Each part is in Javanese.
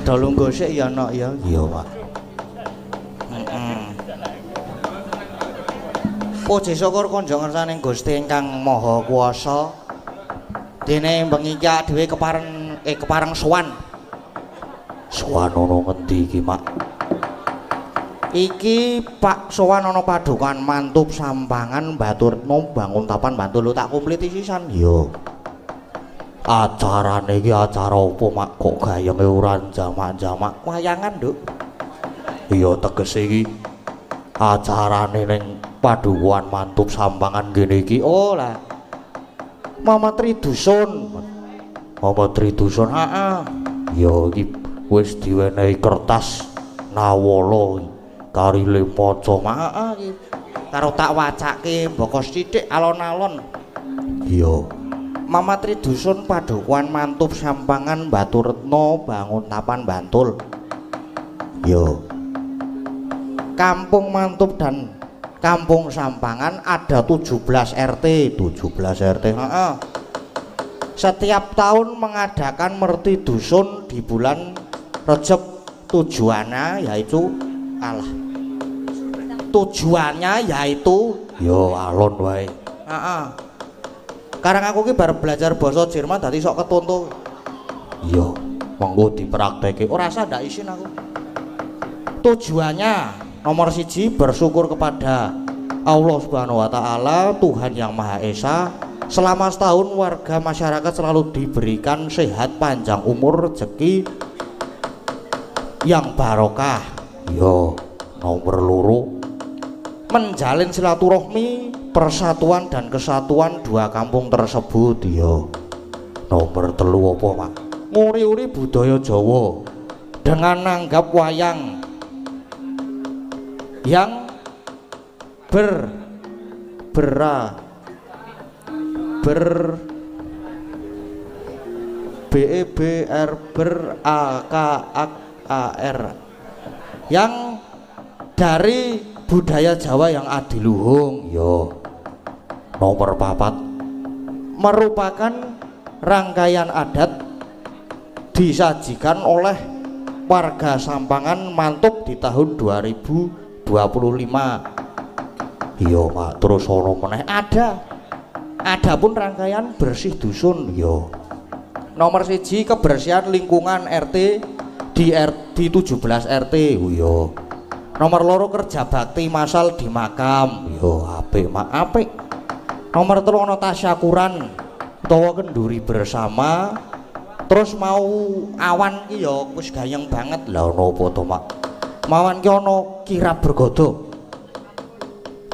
Pada lungguh sik ya nok ya. Iya, Pak. Puji syukur kunjuk ngersaning Gusti ingkang Maha Kuwasa. Dene bengi iki dhewe kepareng sowan. Sowan ana ngendi iki, Mak? Iki Pak sowan ana padukan mantup sampangan Baturna bangun tapan Bantul tak kumpliti sisan. Iya. Acarane iki acara apa, Mak? Kok gayenge ora jamak-jamak? Wayangan, Nduk. Iya tegese iki acarane ning padukuhan mantup sampangan kene iki. Oh lah. Mama Tridusun. Mama Tridusun. Heeh. Ya iki wis diwenehi kertas nawala karile maca, Mak. Heeh iki. Karo tak wacake mboko sithik alon-alon. Iya. Mama Tridusun padukuhan mantup sampangan Baturetna bangun tapan Bantul. Iya. Kampung Mantup dan Kampung Sampangan ada 17 RT. 17 RT. Heeh. Setiap tahun mengadakan merti dusun di bulan Rejab. Tujuannya yaitu Yo alon wae. Heeh. Karang aku ki bar belajar basa Jerman dadi sok ketonto. Iya, monggo dipraktekke. Ora usah ndak isin aku. Tujuannya nomor 1 bersyukur kepada Allah Subhanahu wa taala, Tuhan yang Maha Esa. Selama setahun warga masyarakat selalu diberikan sehat, panjang umur, rezeki yang barokah. Yo, nomor loro menjalin silaturahmi, persatuan dan kesatuan dua kampung tersebut. Yo, nomor telu apa, Mak? Nguri-uri budaya Jawa dengan nanggap wayang yang yang dari budaya Jawa yang adiluhung. Yo, nomor 4 merupakan rangkaian adat disajikan oleh warga Sampangan Mantup di tahun 2025. Iya, Mak. Terus ono meneh ada pun rangkaian bersih dusun. Yo, Nomor 1 kebersihan lingkungan RT di 17 RT. yo. Nomor 2 kerja bakti masal di makam. Yo, apik, Mak. Apik. Nomor 3 ana tasyakuran utawa kenduri bersama. Terus mau awan ki ya wis gayeng banget. Lah ono apa to, Mak? Mawan ki ana kirab bergodo.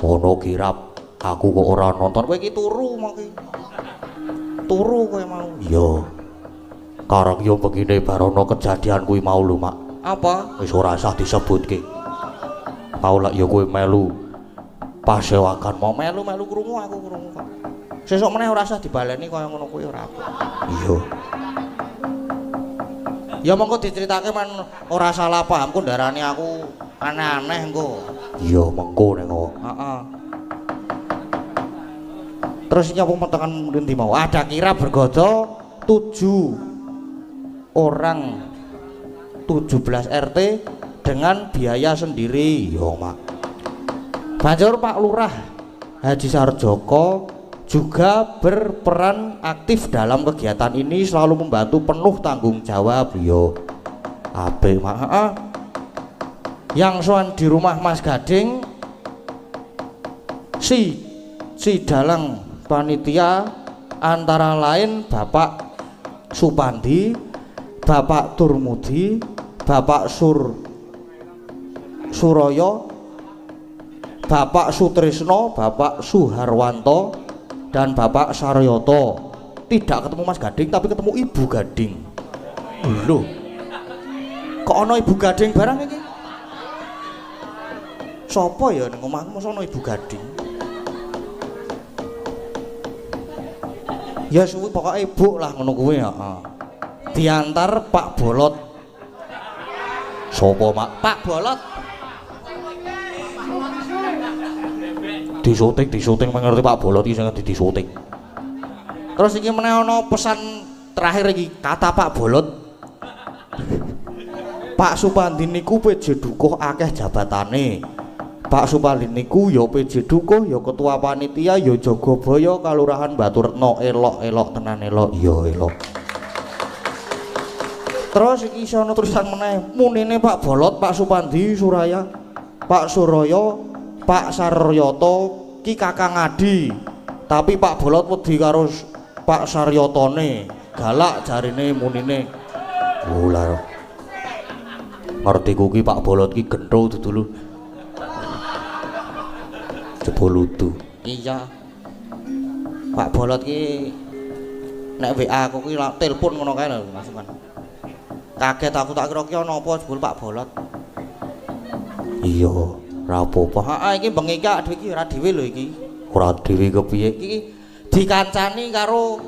Ono kirab. Aku kok ora nonton. Kowe iki turu mau ki. Turu kowe mau. Yo. Karang yo begini barono kejadian kuwi mau lho, Mak. Apa? Wis ora usah disebutke. Mau lak yo kowe melu pasewakan mau Melu krungu aku krungu kok. Sesuk meneh ora usah dibaleni kaya ngono kuwi ora apa. Iya. Ya monggo diceritake men ora salah paham ku ndarani aku aneh-aneh engko. Iya, mengko ning kok. Heeh. Terus iki apa metekan ndi mau? Ada kira bergodo 7 orang 17 RT dengan biaya sendiri. Yo, Mak. Banjur Pak Lurah Haji Sarjoko juga berperan aktif dalam kegiatan ini, selalu membantu penuh tanggung jawab. Yo. Apik, Mak. Yang soan di rumah Mas Gading si dalang panitia antara lain Bapak Supandi, Bapak Turmudi, Bapak Suroyo, Bapak Sutrisno, Bapak Suharwanto, dan Bapak Saryoto. Tidak ketemu Mas Gading tapi ketemu Ibu Gading. Loh, kok ono Ibu Gading barang iki? Sopo ya ning omahku mosok ono Ibu Gading? Ya suwi pokoke ibu lah ngono kuwi, heeh. Diantar Pak Bolot. Sopo, Mak? Pak Bolot Disuting mengerti Pak Bolot iki sing disuting. terus iki meneh ana pesan terakhir iki kata Pak Bolot. Pak Supandi niku PJ Dukuh akeh jabatane. Pak Supandi niku ya PJ Dukuh, ya ketua panitia, ya Jogobaya Kalurahan Baturetno. Elok tenan elok. Ya elok. Terus iki iso ana tulisan meneh. Munine Pak Bolot, Pak Supandi, Suraya, Pak Suraya, Pak Saryoto ki Kakang Adi. Tapi Pak Bolot wedi karo Pak Saryotone. Galak jarine munine. Ular. Ngerti ku ki Pak Bolot ki gentho dudulu. Jebul ludu. Iya. Pak Bolot ki nek WA aku ki telepon ngono kae lho Mas Iman. Kaget aku tak kira ki ana apa jebul Pak Bolot. Iya, ora apa-apa. Heeh, iki bengi iki dhewe iki ora dhewe lho iki. Ora dhewe kepiye? Iki dikancani karo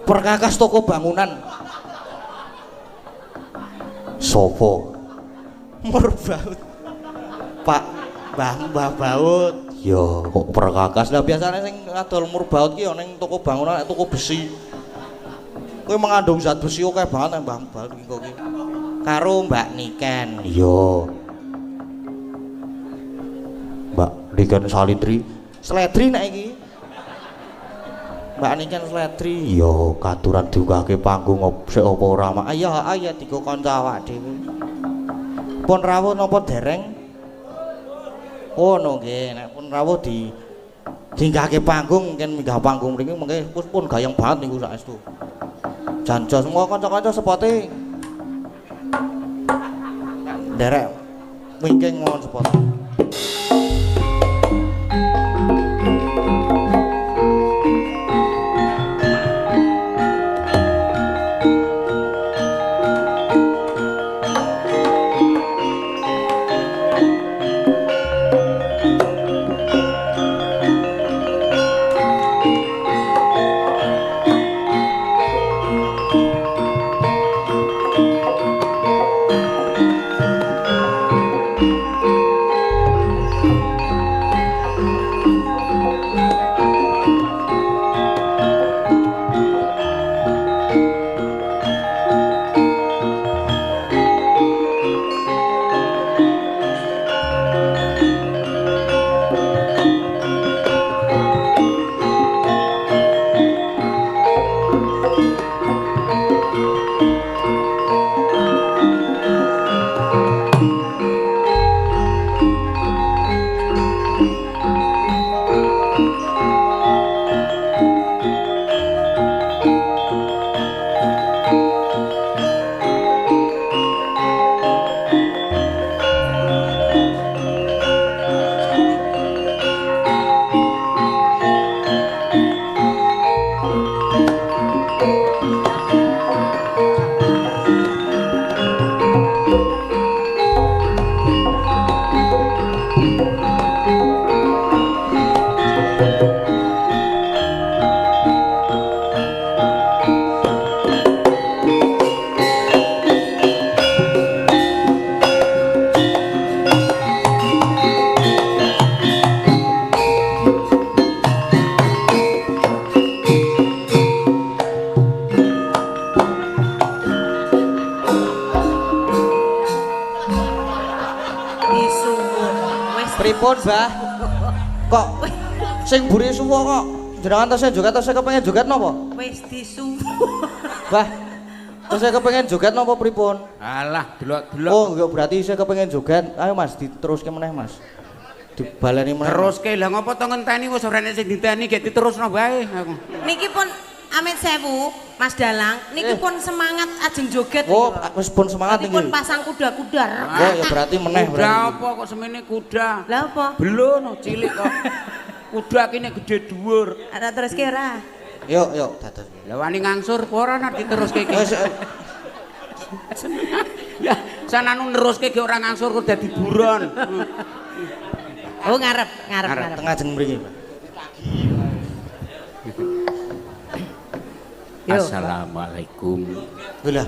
perkakas toko bangunan. Sopo? Murbaut. Pak Mbah Baut. Ya, kok perkakas. Lah biasane sing adol murbaut ki ya ning toko bangunan, toko besi. Kowe mengandung zat besi akeh banget Mbah Baut iki kok iki. Karo Mbak Niken. Iya. Mbak Niken Salitri. Sledri nek iki. Mbak Niken Sledri. Iya, katuran diukake panggung sik apa ora mak. Ayo digo kanca awak dhewe. Pun rawuh napa dereng? Oh no nggih, nek pun rawuh dinggahke panggung mungkin minggah panggung mriki mengke pun gayeng banget niku saestu. Janjo semua kanca-kanca sepote. Derek wingking mohon sepot. Pripun, Mbah? Kok sing mburi suwo kok jenengan tasih kepengin joget napa? Wis disuwu. Mbah, tasih kepengin joget napa pripun? Alah, delok-delok. Oh, nggih berarti saya kepengin joget. Ayo Mas, diteruske meneh, Mas. Dibaleni meneh. Teruske lha ngopo to ngenteni wis ora nek sing diteni gek diterusno bae aku. Niki pun amit sewu, Mas Dalang. Niki pun semangat ajeng joget. Oh, wis pun semangat niki. niki. Pun pasang kuda-kuda. Oh, ya berarti meneh Kuda berarti. apa kok semene kuda? Lah apa? Belum cilik kok. Kuda kene gede dhuwur. Ada teruske ora? Yuk, dados. Lah wani ngangsur apa ora nek diteruske iki? Wis Ya, sananu neruske ge ora ngangsur kok dadi buron. Oh, ngarep. tengah jeneng mriki, Mbak. Assalamualaikum. Lah.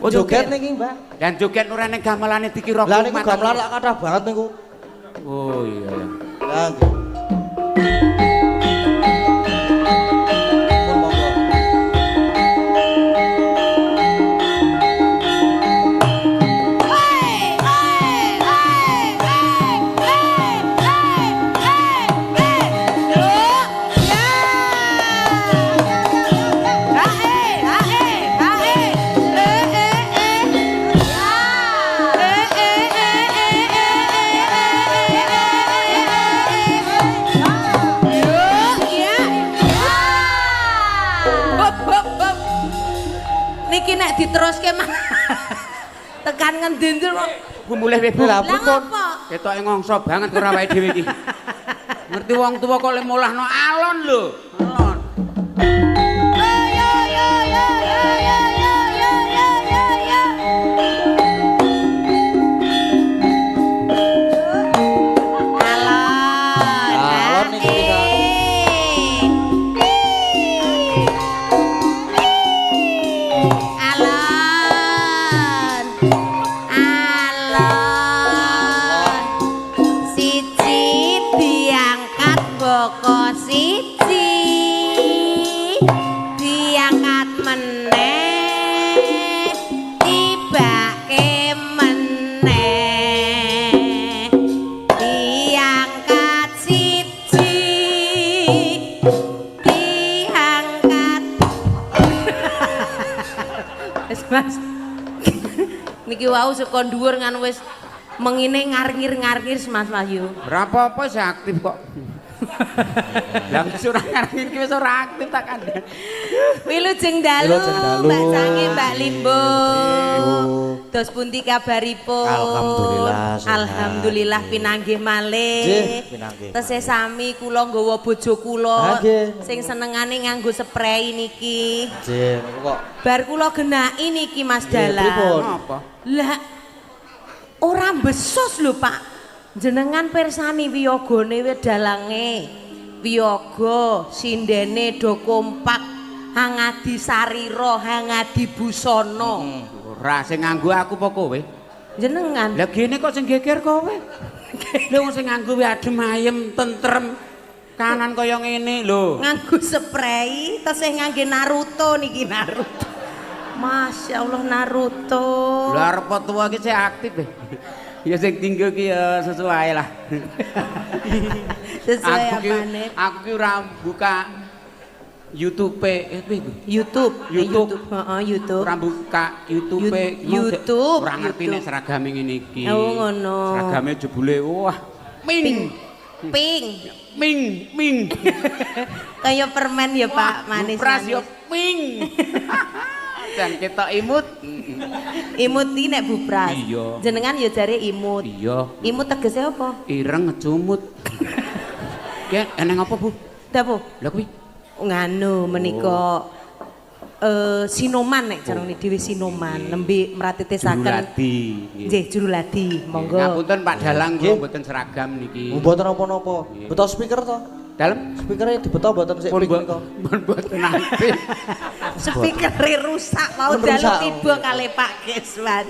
Oh, Joget niki, Mbak. Dan joget ora ning gamelane dikira Lah niku gamelan lak kathah banget niku. Oh iya. Lah. Pun monggo. diteruske mah. Tekan ngendi kok. Bu mulih weh Bu. Lah Lah pun ngopo? Ketoke ngongso banget karo awake dhewe iki. Ngerti wong tuwa kok le molahno alon lho. Alon. Alon iki bisa. Alon. Alon. Siji diangkat boko siji. Diangkat meneh. Tibake meneh. Diangkat siji. Diangkat. Wis Mas. Niki wau saka dhuwur ngan wis mengine ngarngir-ngarngir Mas Wahyu. Berapa apa sih aktif kok? Lah surah ngarep iki wis ora aktif tak kandhan. Wilujeng dalu, Wilujeng dalu. Mbak Sange, Mbak Limbo. Dos pundi kabaripun? Alhamdulillah, sehat. Alhamdulillah pinanggih malih. Nggih, pinanggih Tesih sami kula nggawa bojo Ah, kula nggih. sing senengane nganggo spray niki. Jen kok Bar kula genaki niki Mas Nggih, pripun? Dalang. Apa? Lah ora besos lho Pak. Jenengan pirsani wiyagane wedalange. Wiyaga sindene do kompak, hangadi sarira, hangadi busana. Ora sing nganggo aku apa kowe? Jenengan Lah gene kok sing geger kowe. Lha wong sing nganggo adem ayem tentrem kanan kaya ngene lho. nganggo spray tesih ngangge Naruto niki Naruto. Masya Allah Naruto. Lah arep tuwa iki sing aktif e. Ya sing tinggal ki ya sesuai lah. Sesuai Aku ki apane? aku ki ora buka YouTube piye iku? YouTube. YouTube. Heeh, YouTube. Ora buka YouTube YouTube. ora ngerti nek YouTube. seragame ngene iki. Oh, ngono. Seragame jebule wah ming Ping. ming Kayak permen ya Pak, manis. Pras yo ming. Dan kita imut. Imut iki nek bupras. Iya. Jenengan ya jare imut. Iya, Imut tegese apa? ireng ngecumut. Ya, eneng apa, Bu? Dapo? Lah kuwi Nganu menika sinoman nek jarane dhewe sinoman nembe mratitesaken. Juruladi. Nggih, juruladi. Monggo. Ngapunten Pak Dalang kula Nggih. mboten seragam niki. mboten napa-napa. Beto speaker to? Dalem Speakernya dibeto mboten sik pun ping nika. mboten nate. Speakere rusak mau Pun dalu rusak. tiba kali Pak Keswan.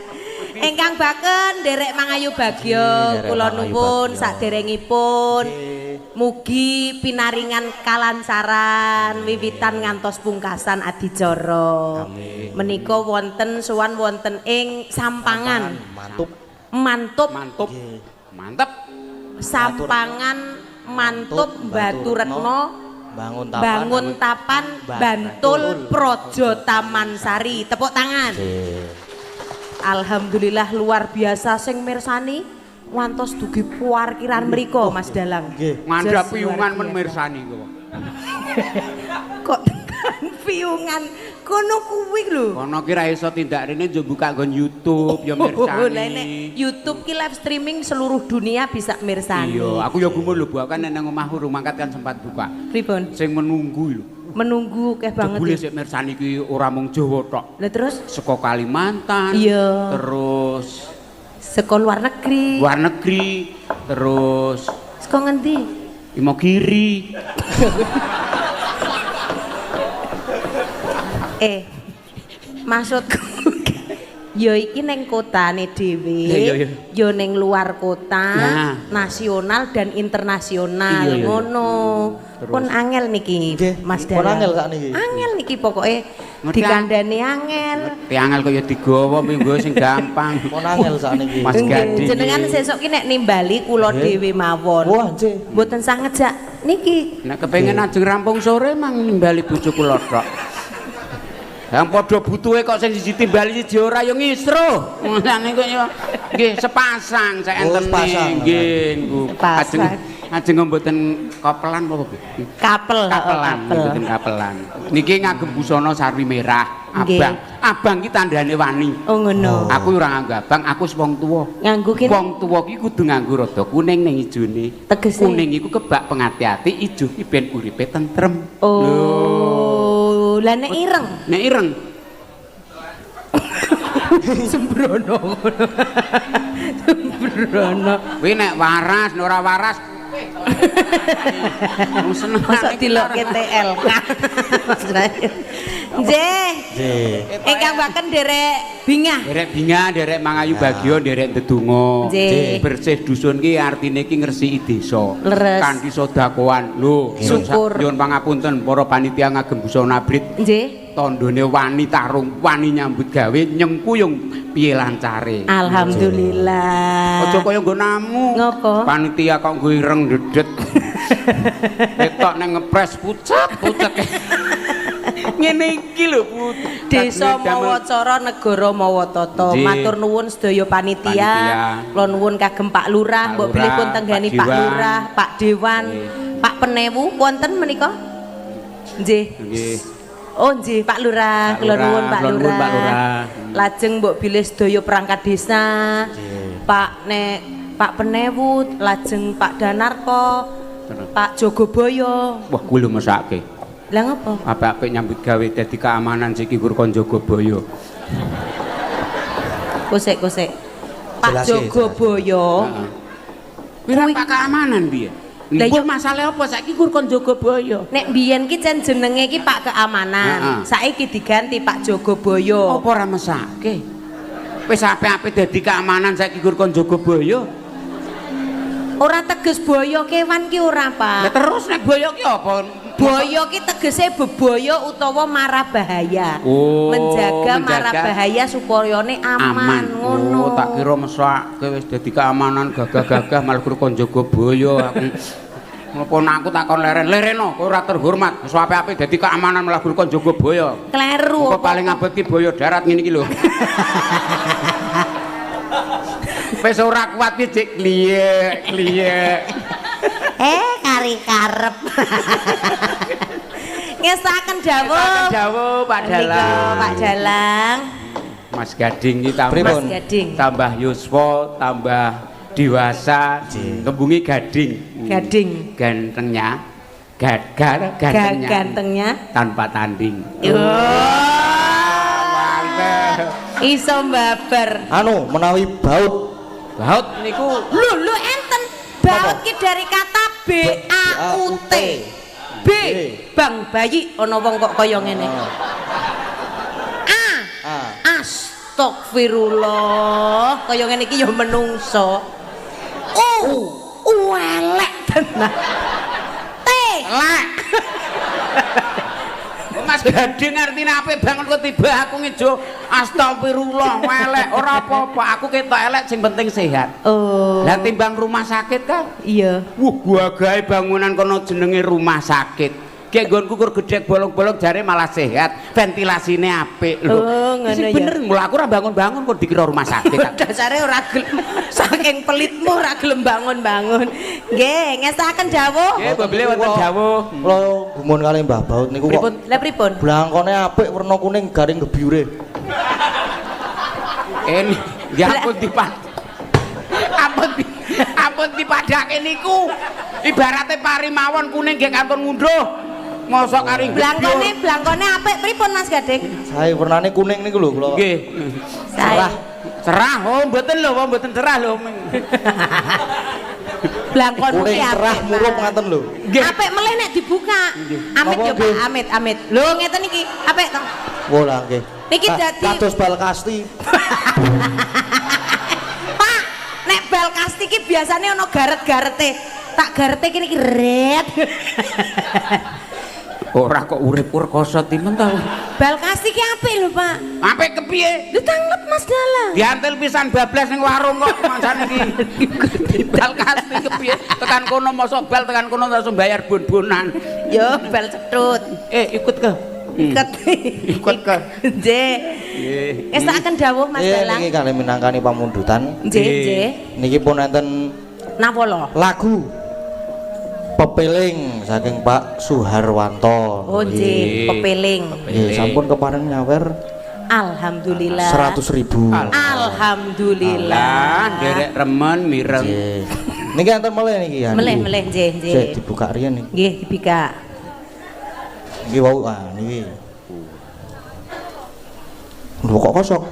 Ingkang baken nderek Mangayu Bagyo Nderek kula Mangayu nuwun Bagyo. saderengipun Nggih. mugi pinaringan kalancaran wiwitan ngantos pungkasan adicara. Amin. Menika wonten sowan wonten ing Sampangan. Mantap. Mantup Mantap. Nggih. Mantap. Sampangan Mantup Batu Retno Bangun Tapan Bantul Projo Taman Sari. Tepuk tangan. Nggih. Alhamdulillah luar biasa sing mirsani ngantos dugi parkiran mriko Mas Dalang. Nggih. Ngandhap Just piungan luar men biasa. mirsani kok. Kok tekan piungan kono kuwi lho. Kono ki ra iso tindak rene yo buka nggon YouTube yo Lah nek mirsani. YouTube ki live streaming seluruh dunia bisa mirsani. Iya, aku yo gumun lho Bu, kan nang omahku rumah kan sempat buka. Pripun? Sing menunggu lho. Menunggu keh banget. Jebule ya. sik mirsani ki ora mung Jawa tok. Lah terus Saka Kalimantan. Iya. Terus saka luar negeri. luar negeri, terus Saka ngendi? Imogiri. Maksudku ya iki ning kotane dhewe, Iya, iya. ya ning luar kota, Nah. nasional dan internasional Iya, iya, iya. ngono. Terus? Pun angel niki, Nggih, Mas pun Dalang. angel sakniki. Angel niki pokoke Ngerti, dikandani angel. Tiangel kaya digawa minggu sing gampang. Pun angel sakniki. Mas Nggih, Gading. jenengan sesuk ki nek nimbali kula Nggih. dhewe mawon. Wah, nggih. Mboten sang ngejak niki. Nek kepengin ajeng rampung sore mang nimbali bojoku lho tok. Yang padha butuhe kok sing siji timbali siji ora ya ngisruh. Mulane kok ya nggih sepasang saya Oh, enten sepasang. nggih niku. Sepasang. Ajeng mboten kapelan apa Bu? Kapel. Kapelan, mboten kapelan. Niki ngagem busana sarwi merah, abang. Abang ki tandane wani. Oh ngono. Aku ora nganggo abang, aku wis wong tuwa. Nganggo kene. Wong tuwa ki kudu nganggo rada kuning ning ijone. Tegese. Kuning iku kebak pengati-ati, ijo ki ben uripe tentrem. Oh, lah nek ireng. Nek ireng Sembrono. Sembrono. kuwi nek waras, nek ora waras wong seneng Masa dilokke TLK. Nggih. Ingkang baken derek bingah. derek binga, derek mangayu bagyo, derek ndedonga. Nggih. Bersih dusun ki artine ki ngresiki desa. Leres. Kanthi sedakoan. Lho, Syukur. nyuwun pangapunten para panitia ngagem busana abrit. Nggih. Tandane wani tarung, wani nyambut gawe nyengkuyung piye lancare. Alhamdulillah. Aja kaya nggo namu. Ngopo? Panitia kok nggo ireng dedet. Ketok nang ngepres pucet-pucet. Ngene iki lho, Bu. Desa mawa cara negara mawa tata. Nggih. Matur nuwun sedaya panitia. Kula nuwun kagem Pak Lurah, mbok bilih pun tenggani Pak Dewan. Lurah, Pak Dewan, Pak Penewu wonten menika? Nggih. Nggih. Oh nggih Pak Lurah, Pak kula Lurah, nuwun Pak kula nuwun, Pak Lurah. Lurah. Lajeng mbok bilih sedaya perangkat desa. Pak Penewu, lajeng Pak Danarko, Pak Jogoboyo. Wah, kuwi lho mesake. Lah ngopo? Apik-apik nyambut gawe dadi keamanan siki Gurkon Jogoboyo. Kusik. Pak Jelasin, Jogoboyo. Heeh. Wira Pak keamanan piye? Lah Niku iya. masalah apa saiki Gurkon Jogoboyo? Nek biyen ki jan jenenge ki Pak Keamanan. Heeh. Saiki diganti Pak Jogoboyo. Apa ora mesake? Wis apik-apik dadi keamanan saiki Gurkon Jogoboyo. Ora teges boyo kewan ki ora, Lah Pak. terus nek boyo ki apa? Boyo ki tegese bebaya utawa marah bahaya. Oh, menjaga marah menjaga. bahaya supayane aman, Oh, ngono. tak kira mesake wis dadi keamanan gagah-gagah malah Gurkon Jogoboyo aku. Ngopo aku takon leren-lereno kowe ora terhormat. Wis apik-apik dadi keamanan malah Gurkon Jogoboyo. Kleru. Kok paling abot ki boyo darat ngene iki lho. Wis ora kuat ki cek kliye. Kari karep. Ngesaken dawuh. Jauh Pak Mriku, Dalang. Pak Dalang. Mas Gading iki tambah Pripun? Mas Gading. tambah yuswa, tambah dewasa, kembungi gading. Gading. Gantengnya, gantengnya, Gantengnya. tanpa tanding. Mantep. Iso mbabar. Anu menawi baut Baut niku Lho enten baut ki dari kata BAUT. B bang bayi ana wong kok kaya ngene. Astagfirullah, kaya ngene iki ya menungso. Elek tenan. T elek. Mas Gading artine apik banget kok tiba aku ngejo astagfirullah elek ora apa-apa aku ketok elek sing penting sehat. Oh. Lah timbang rumah sakit kan Iya. gua gawe bangunan kono jenenge rumah sakit. Kayak nggonku kur gedhek bolong-bolong jare malah sehat, ventilasine apik lho. Oh, ngono Sing ya. bener mula aku ora bangun-bangun kok dikira rumah sakit. Dasare ora gelem saking pelitmu ora gelem bangun-bangun. Nggih, ngestaken dawuh. Nggih, bebele wonten dawuh. kula gumun kali Mbah Baut niku kok Pripun? Lah pripun? blangkone apik werna kuning garing gebyure. Ini ya ampun ampun dipadake niku. Ibarate pari mawon kuning nggih kantun ngunduh. Mosok kari Blangkone apik pripun Mas Gading? Sae wernane kuning niku lho kula. nggih. Cerah. Cerah, oh mboten lho, mboten cerah lho. Blangkonmu Kuning ki apik. cerah murup ngaten lho. Nggih. Apik melih nek dibuka. Amit Napa yo nggih? Pak, amit. Lho ngeten iki, apik to. Wola nggih. Niki dadi kados bal kasti. Pak, nek bal kasti ki biasane ana garet-garete. Tak garete kene iki ret. Ora kok urip rekoso timen ta. Bal kasti ki apik lho, Pak. Apik kepiye? Lu tanggep Mas Dalang. Diantel pisan bablas ning warung kok mancane iki. Bal kasti kepiye? Tekan kono mosok bal tekan kono langsung bayar bon-bonan. Yo bal cetut. Ikut ke? Ikut ke? Nggih. Ngestaken dawuh Mas Dalang. Niki kali minangkani pamundutan. Nggih, nggih. Niki pun enten Napa lho? lagu pepeling saking Pak Suharwanto. Oh nggih, pepeling. Nggih, sampun kepareng nyawer Alhamdulillah. 100.000. Alhamdulillah. Lah, nderek remen mireng. Nggih. Niki enten meleh niki ya. Meleh nggih, nggih. Sik dibuka riyen niki. Nggih, dibika. Niki wau niki. Lho kok kosong?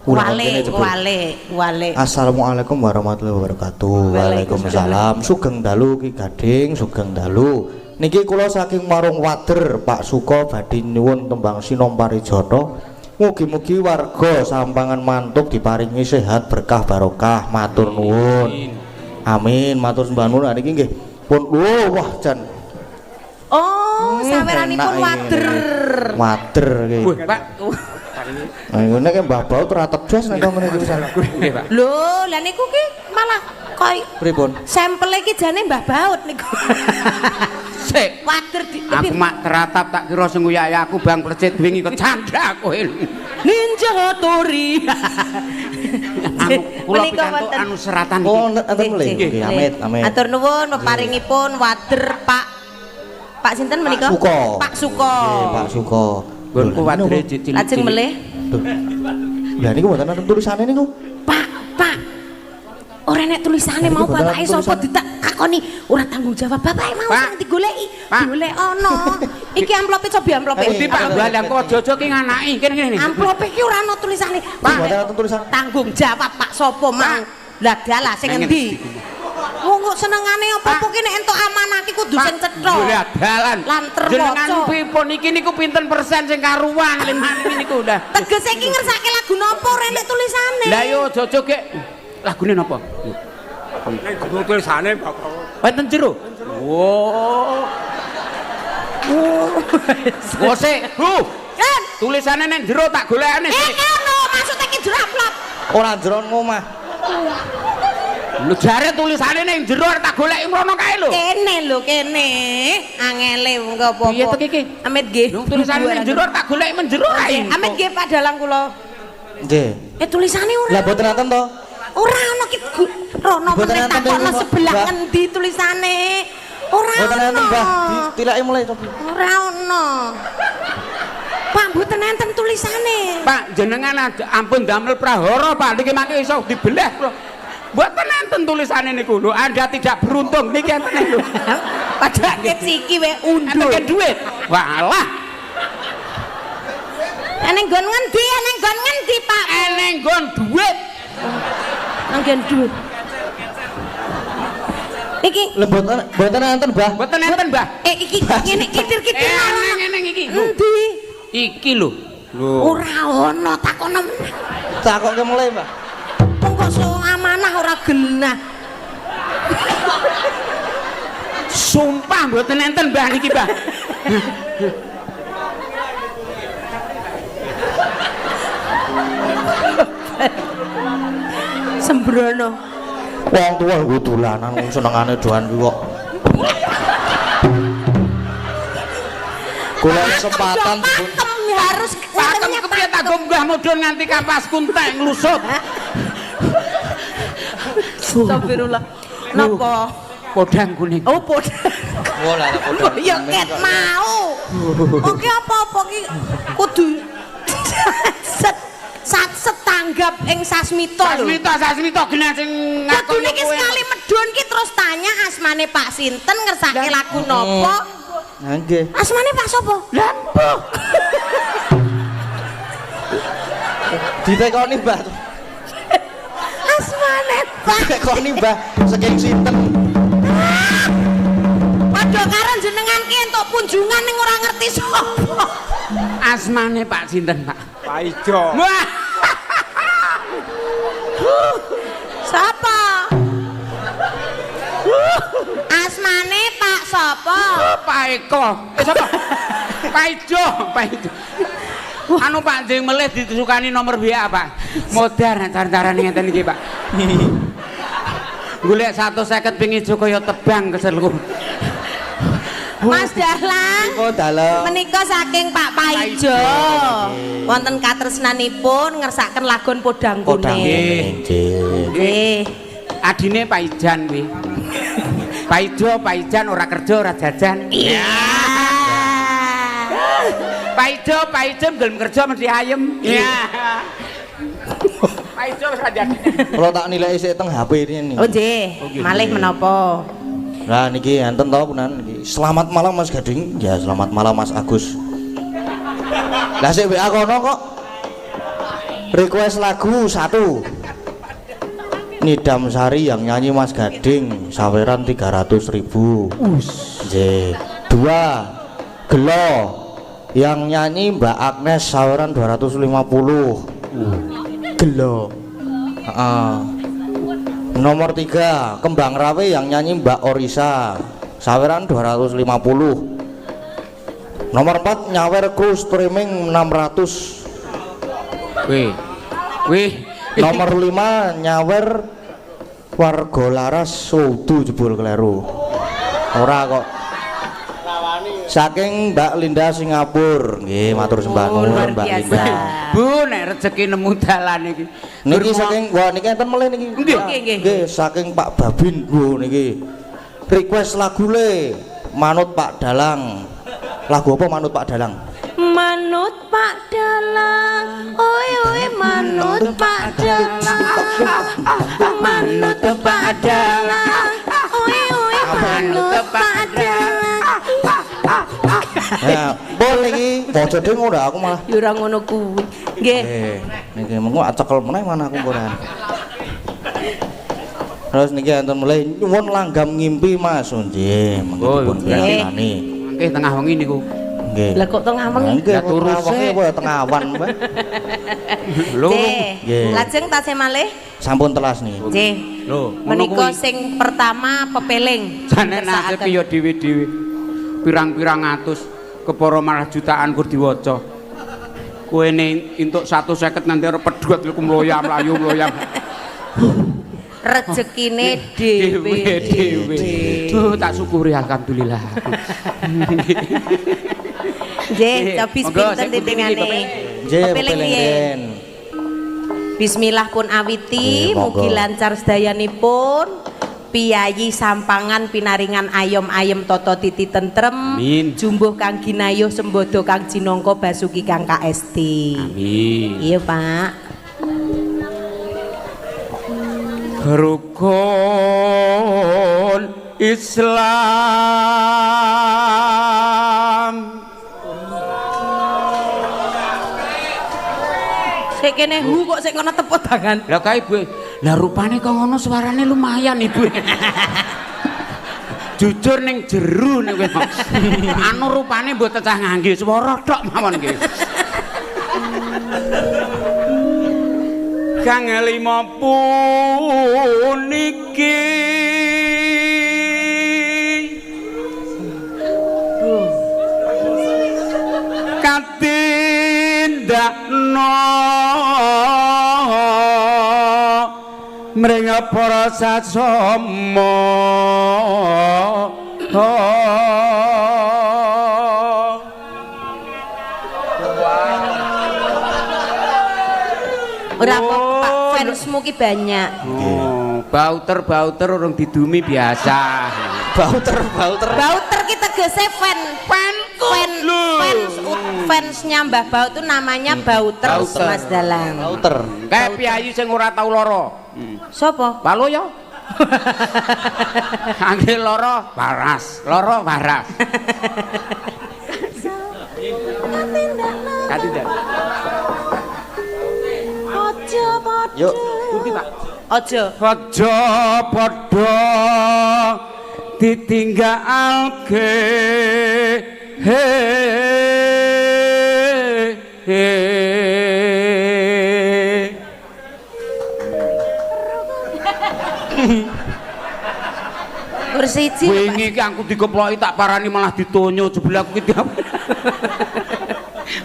Wale. Assalamualaikum warahmatullahi wabarakatuh. Waalaikumsalam. Sugeng dalu Ki Gading, sugeng dalu. Niki kula saking Warung Wader, Pak Suko badhe nyuwun tembang Sinom Parijata. Mugi-mugi warga Sampangan Mantuk diparingi sehat berkah barokah. Matur nuwun. Amin, matur sembah nuwun. Niki nggih pun wah jan. Oh, saweranipun Wader. Wader nggih. Wih, Pak. Ngene ki Mbah Baut ora tegas nek ngene iki pisan. Nggih, Pak. Lho, lah niku ki malah koyo Pripun? sampel iki jane Mbah Baut niku. Sik. Wader di Aku mak teratap tak kira sing uyaya aku Bang Plecit wingi kok candha kowe. Ninja Hattori. Aku kula Menika pikantuk wonten. anu seratan iki. Oh, enten mleh. Nggih, Nggih, amit, amit. Atur nuwun peparingipun Wader Pak sinten menika? Suko. Pak Suko. Nggih, Pak Suko. Nggonku wadre cilik. Lajeng melih. Lah niku mboten ana tulisane niku. Pak. Ora nek tulisane mau Bener, bapake sapa tulisane. ditakoni ora tanggung jawab. Bapake mau Pak. sing digoleki. Pak. Golek ana. Iki amplope coba amplope. Budi Pak Balang kok aja-aja ki nganaki kene. Amplope iki ora ana tulisane. Pak, mboten ana tulisane. Tanggung jawab Pak sapa mau. Lah dalah sing endi? Wong kok senengane apa-apa ki nek entuk amanah ki kudu sing cetha. Golek dalan. Lan termoco. Jenengan pripun iki niku pinten persen sing karuan limane niku udah. Tegese iki ngersake lagu napa ora nek tulisane? Lah yo aja-aja ki lagune napa? Nek guru tulisane Bapak. Wonten jero. Wo. Wo sik, Bu. Kan Tulisane ning jero tak golekane sik. ngono maksudnya ki jero amplop. Ora jeron omah. Lho jare tulisane ning jero arep tak goleki mrono kae lho. Kene lho kene. Angele wong apa-apa. Piye to iki? Amit nggih. Lho tulisane ning jero arep tak goleki men jero kae. Amit nggih Pak Dalang kula. Nggih. Tulisane ora. Lah mboten enten to? Ora ana ki rono Mboten meneh enten takokno niku, sebelah Mbak. ngendi tulisane. Ora Mboten enten, ana. Mbah. Ditilaki mulai to. Ora ana. Pak mboten enten tulisane. Pak jenengan ampun damel prahara Pak niki mangke iso dibelah kula. Mboten enten tulisane niku lho. Anda tidak beruntung niki enten lho. Padahal ciki we undul. Enten duit. Walah. Eneng nggon ngendi Pak? Eneng nggon duit. Nanggen duit. Iki Lah mboten enten, Mbah. Mboten enten, Mbah. iki ngene kitir-kitir Eneng iki lho. Endi? Iki lho. Lho. Ora ana takono. Takoke mulai, Mbah. Wong kok so amanah ora genah. Sumpah mboten enten, Mbah niki, Mbah. Sembrono. Wong tuwa nggo dolanan wong senengane doan kuwi kok. Kula kesempatan Harus Pakem kepiye tak go munggah mudhun nganti kapas kuntek nglusut. Astagfirullah. Napa? Podang kuning. Oh, podang. Oh lah Oh, ya ket mau. Oke apa-apa ki kudu setanggap ing Sasmita lho. Sasmita genah sing Kudu ngakoni niki sekali medhun ki terus tanya asmane Pak sinten ngersake lagu napa? Nah nggih. Asmane Pak sapa? Lampu. Ditekoni, Mbah. Asmane Pak. Ditekoni, Mbah. Saking sinten? Padha karo jenengan ki entuk kunjungan ning ora ngerti sapa. Asmane Pak sinten, Pak? Pak Ijo. Wah, Sapa? Asmane Pak sapa? Pak Eko. Sapa? Pak Ijo, Pak Ijo. Anu Pak Jeng melih ditusukani nomor WA, Pak. Modar cara-carane ngeten iki, Pak. Golek 150 ping ijo kaya tebang keselku. Mas Dahlan. Oh, dalem. Menika saking Pak Paijo. Wonten katresnanipun ngersaken lagon podang Podang kuning. kuning. Nggih. Nggih. Adine Pak Ijan kuwi. Paijo, Paijan ora kerja ora jajan. Iya. Paijo, Paijem gelem kerja mesti ayem. Iya. Paijo ora jajan. Kalau tak nilai sik teng HP ini. Oh nggih, malih menapa? Nah niki enten to punan niki. Selamat malam Mas Gading. Ya selamat malam Mas Agus. Lah sik WA kono kok. Request lagu 1. Nidam Sari yang nyanyi Mas Gading saweran 300.000. Nggih. 2. Gelo yang nyanyi Mbak Agnes saweran 250. Gelo. Heeh. Nomor 3, Kembang Rawe yang nyanyi Mbak Orisa saweran 250. Nomor 4, Nyawer Crew streaming 600. Wih. Nomor 5, Nyawer Warga Laras Sudu jebul kleru. Ora kok. Saking Mbak Linda Singapura. Nggih, matur sembah nuwun Mbak Linda. Bu nek rezeki nemu dalan iki. Niki saking wah niki enten melih niki. Nggih, saking Pak Babin Bu niki. Request lagu le Manut Pak Dalang. Lagu apa Manut Pak Dalang? Manut Pak Dalang, oi manut Pak Dalang, manut Pak Dalang, oi manut Pak Dalang. Ya, boleh iki bocah dhewe ora aku malah. Ya ora ngono kuwi. Nggih. Niki mengko acekel meneh mana aku koran. Terus niki enten mulai nyuwun langgam ngimpi Mas. Nggih, mengko pun pirsani. Nggih tengah wengi niku. Nggih. Lah kok tengah wengi? Nggih, tengah wengi apa tengah awan, Mbak. Nggih. Lajeng tasih malih? Sampun telas nih. Nggih. Lho, menika sing pertama pepeling. Jane nasib ya dhewe-dhewe. Pirang-pirang atus kepara malah jutaan kur diwaca. Kowe ne entuk 150 nanti arep pedhot iku mloyam mlayu mloyam. Rezekine dhewe. Tuh tak syukuri alhamdulillah. Nggih, habis pinten titingane. Nggih, pepeling. Bismillah pun awiti, mugi lancar sedayanipun. Piyayi sampangan pinaringan ayom-ayem toto titi tentrem. Amin. Jumbuh kang ginayuh sembodo kang jinangka basuki kang kaesti. Amin. Iya, Pak. Rukun Islam. Sik kene hu kok sik kono tepuk tangan. Lah kae gue, lah rupane kok ngono suarane lumayan Ibu. Jujur ning jeru ning kowe. Anu rupane mboten cah ngangge swara tok mawon nggih. Kang lima puniki katindakno mring para sasama Ora apa Pak, fansmu ki banyak. Bauter urung didumi biasa. Bauter. Bauter ki tegese fansnya Mbah Baut itu namanya Bauter Mas Dalang. Bauter. Kayak piyayi sing ora tau lara. Sopo? Palo ya. Angge lara waras. Katindak. Yuk. Pundi, Pak? Aja Padha ditinggalke. Bersiji. Wingi iki aku dikeploki tak parani malah ditonyo jebul aku iki.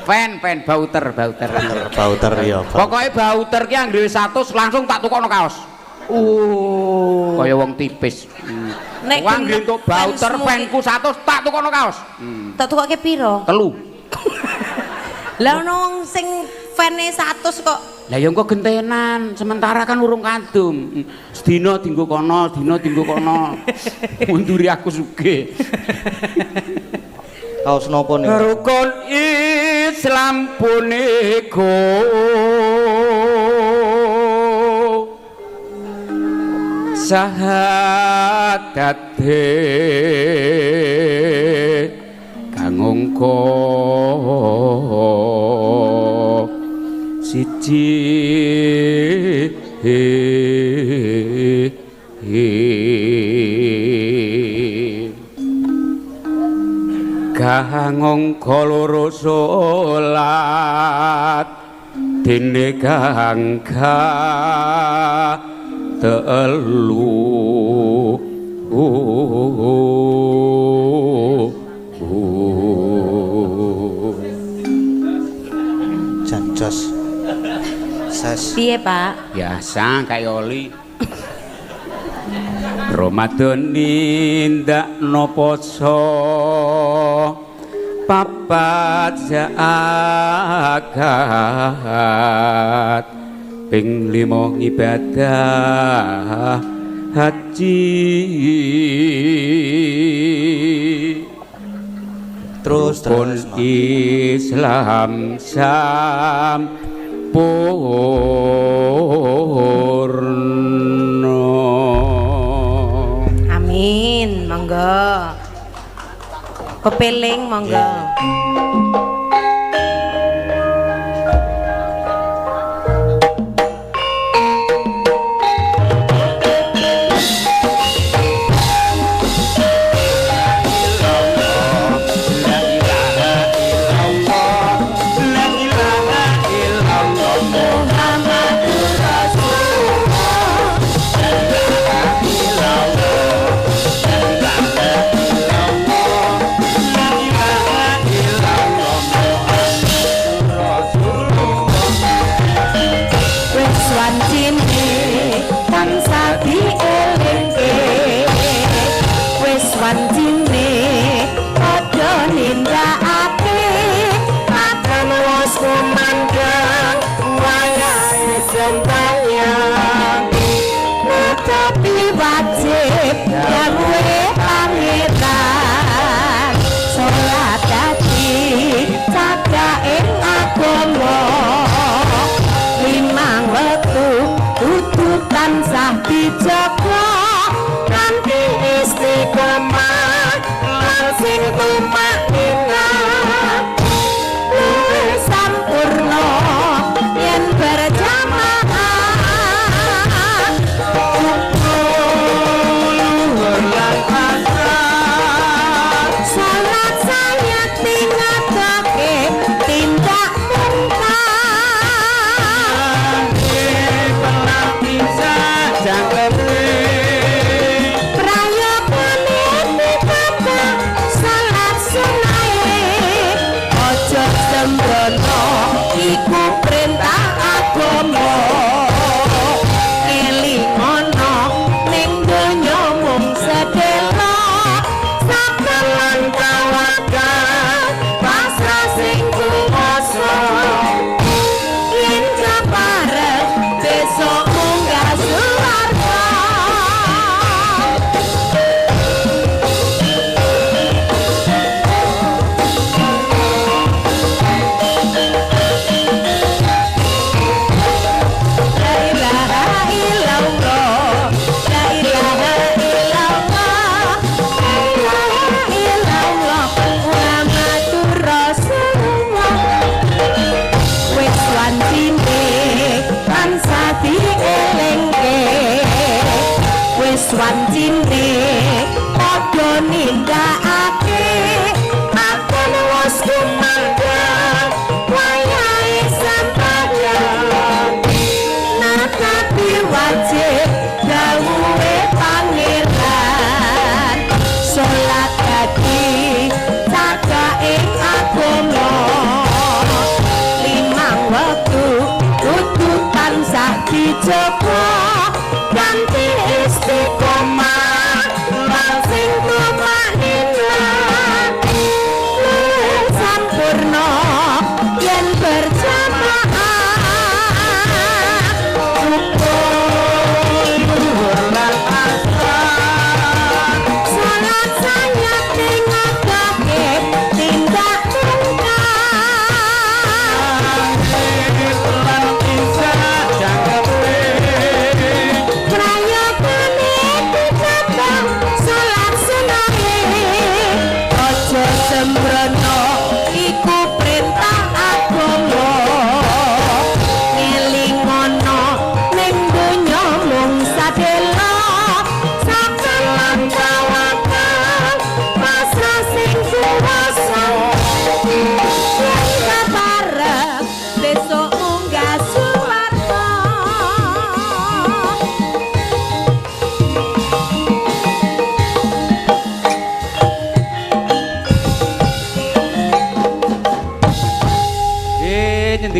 Pen Bauter Ya. Pokoke Bauter ki anggere 100 langsung tak tukokno kaos. Kaya wong tipis. Nek Wong entuk Bauter penku 100 tak tukokno kaos. Tak tukoke piro? 3. Lah ono wong sing fane 100 kok Lah ya engko gentenan, sementara kan urung kadum. Sedina dienggo kono, sedina dienggo kono. Munduri aku sugih. Kaos napa niku? Rukun Islam punika sahadat kang angka siji kang angka loro salat dene kang telu Janjos ses Piye, Pak? biasa kaya oli Ramadan nindakno poso papat zakat ping 5 ibadah haji terus Islam sampurna. Amin, monggo. Kepeling monggo.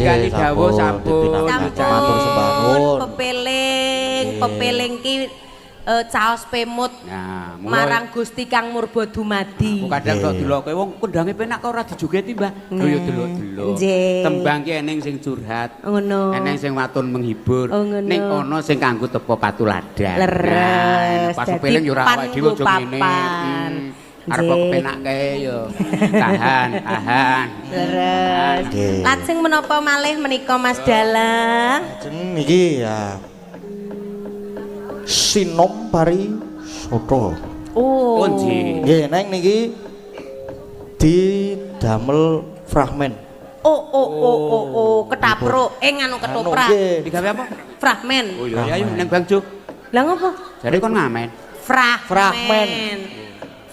Enggali dawuh sampun. Matur sembah nuwun. Pepeling ki caos pemut Nah, marang Gusti Kang Murba Dumadi. Kok kadang tok delok kowe wong kondange penak kok ora dijogeti, Mbah. Lho ya delok-delok. Nggih. Tembang ki eneng sing curhat. Ngono. Eneng sing watun menghibur. Oh, ngono. Ning ana sing kanggo tepo patuladan. Leres. Pas peling yo ora awake dhewe aja ngene. Arep kok kepenak kae yo. Tahan. Leres. Lajeng menapa malih menika Mas Dalang? Jeneng niki ya Sinom Pari Soto. Oh. Nggih. Nggih, neng niki didamel fragmen. Oh, ketapruk. Nganu ketoprak. Nggih. Digawe apa? Fragmen. Oh iya ayo ning Bang Juk. Lah ngopo? Jare kon ngamen. Fragmen.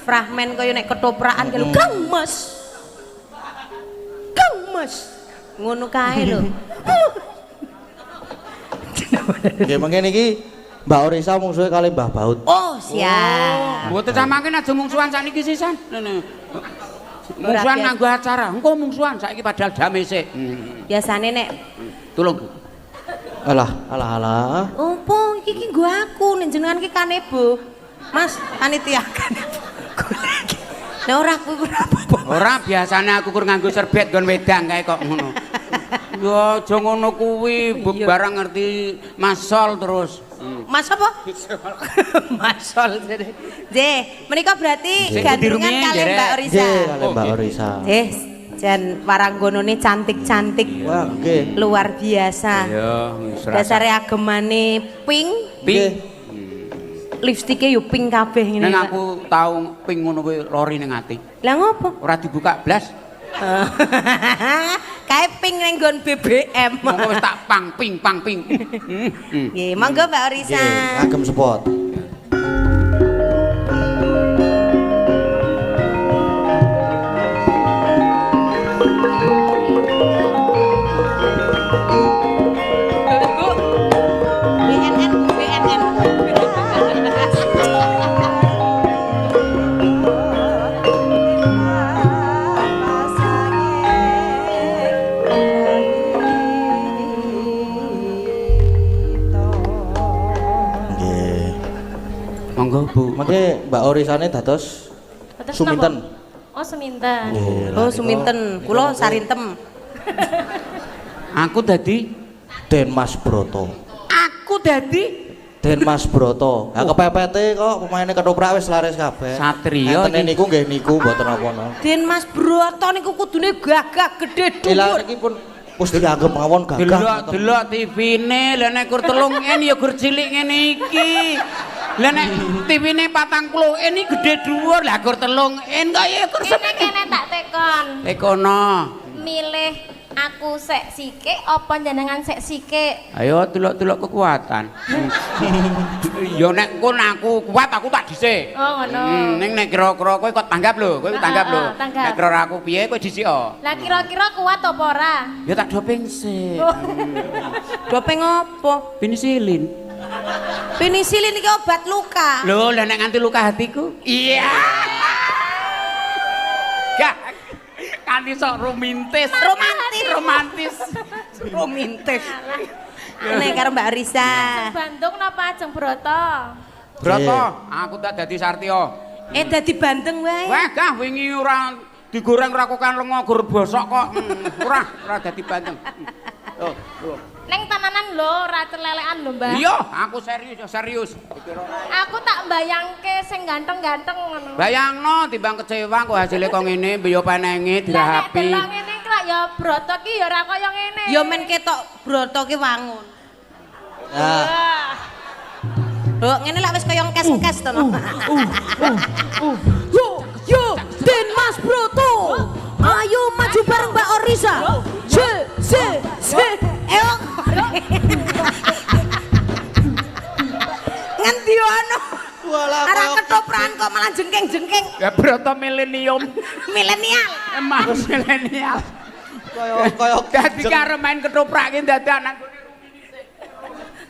Fragmen kaya nek ketoprakan ki lho, Kang Mas. Ngono kae lho. Nggih, mengke niki Mbak Orisa mungsuhe kali Mbah Baut. Oh, siap. Mboten samangke aja mungsuhan sakniki sisan. Mungsuhan nganggo acara. Engko mungsuhan saiki padahal jam isik. Biasane nek Tulung. Bu. Alah. opo iki nggo aku nek jenengan ki kanebo. Mas, panitia kanebo. Nah ora kuwi apa-apa. Ora biasane aku kur nganggo serbet nggon wedang kae kok ngono. Ya aja ngono kuwi barang ngerti masol terus. Mas apa? Masol. Nggih, menika berarti gandrungan kali Mbak Orisa. Nggih, kali Mbak Orisa. Nggih, jan waranggonone cantik-cantik. Wah, nggih. Luar biasa. Ya, Dasare agemane pink, pink. lipstike yo pink kabeh ngene. Ning aku tau ping ngono kuwi lori ning ati. Lah ngopo? Ora dibuka blas. Kae pink ning nggon BBM. Monggo wis tak ping. Nggih, monggo Mbak Orisa. Nggih, agem spot. Monggo Bu. Mengke Mbak Orisane dados Suminten. Oh, Suminten. Oh, Suminten. Kula Sarintem. Aku dadi Den Mas Broto. Den Mas Broto. Lah kepepete kok pemaine ketoprak wis laris kabeh. Satria Enten niku nggih niku mboten apa-apa. Den Mas Broto niku kudune gagah gedhe Lah dhuwur. niki pun mesti dianggep mawon gagah. Delok TV-ne, lha nek kur 3 ya gur cilik ngene iki. Lah nek TV-ne 40 ini gedhe dhuwur, lah kur 3 kok ya kur Kene tak tekon. Tekono. Milih aku sek sike apa jenengan sek sike? Ayo delok-delok kekuatan. Ya nek kon aku kuat aku tak dhisik. Oh ngono. Ning nek kira-kira kowe kok tanggap lho, kowe tanggap lho. tanggap. Nek kira aku piye kowe dhisik oh. Lah kira-kira kuat apa ora? Ya tak doping sik. Dopeng apa? Penisilin. Penisilin iki obat luka. Lho, lah nek nganti luka hatiku. Iya. Gak. Kan iso romantis. Romantis. Nek karo Mbak Risa. Bandung napa ajeng Broto? Broto, aku tak dadi Sartya. Dadi bandeng wae. Wah, gah wingi ora digoreng ora kokan lenga gur bosok kok. Ora dadi bandeng. Oh, Neng tananan lho, ora celelekan lho, Mbak. iya, aku serius. Aku tak mbayangke sing ganteng-ganteng ngono. Bayangno timbang kecewa kok hasilnya kok ngene, mbiyo penenge Lah nek dirahapi. delok ngene iki lak ya Broto ki ya ora kaya ngene. Ya men ketok Broto ki wangun. Nah, Lho, ngene lak wis kaya kes-kes to. Yo, Den Mas Broto. Ayo maju bareng Mbak Orisa. Ngendi ono? Arah ketoprakan kok malah jengking-jengking. Ya Broto milenium. Milenial. Emang milenial. kaya Dadi karo main ketoprak ki dadi anak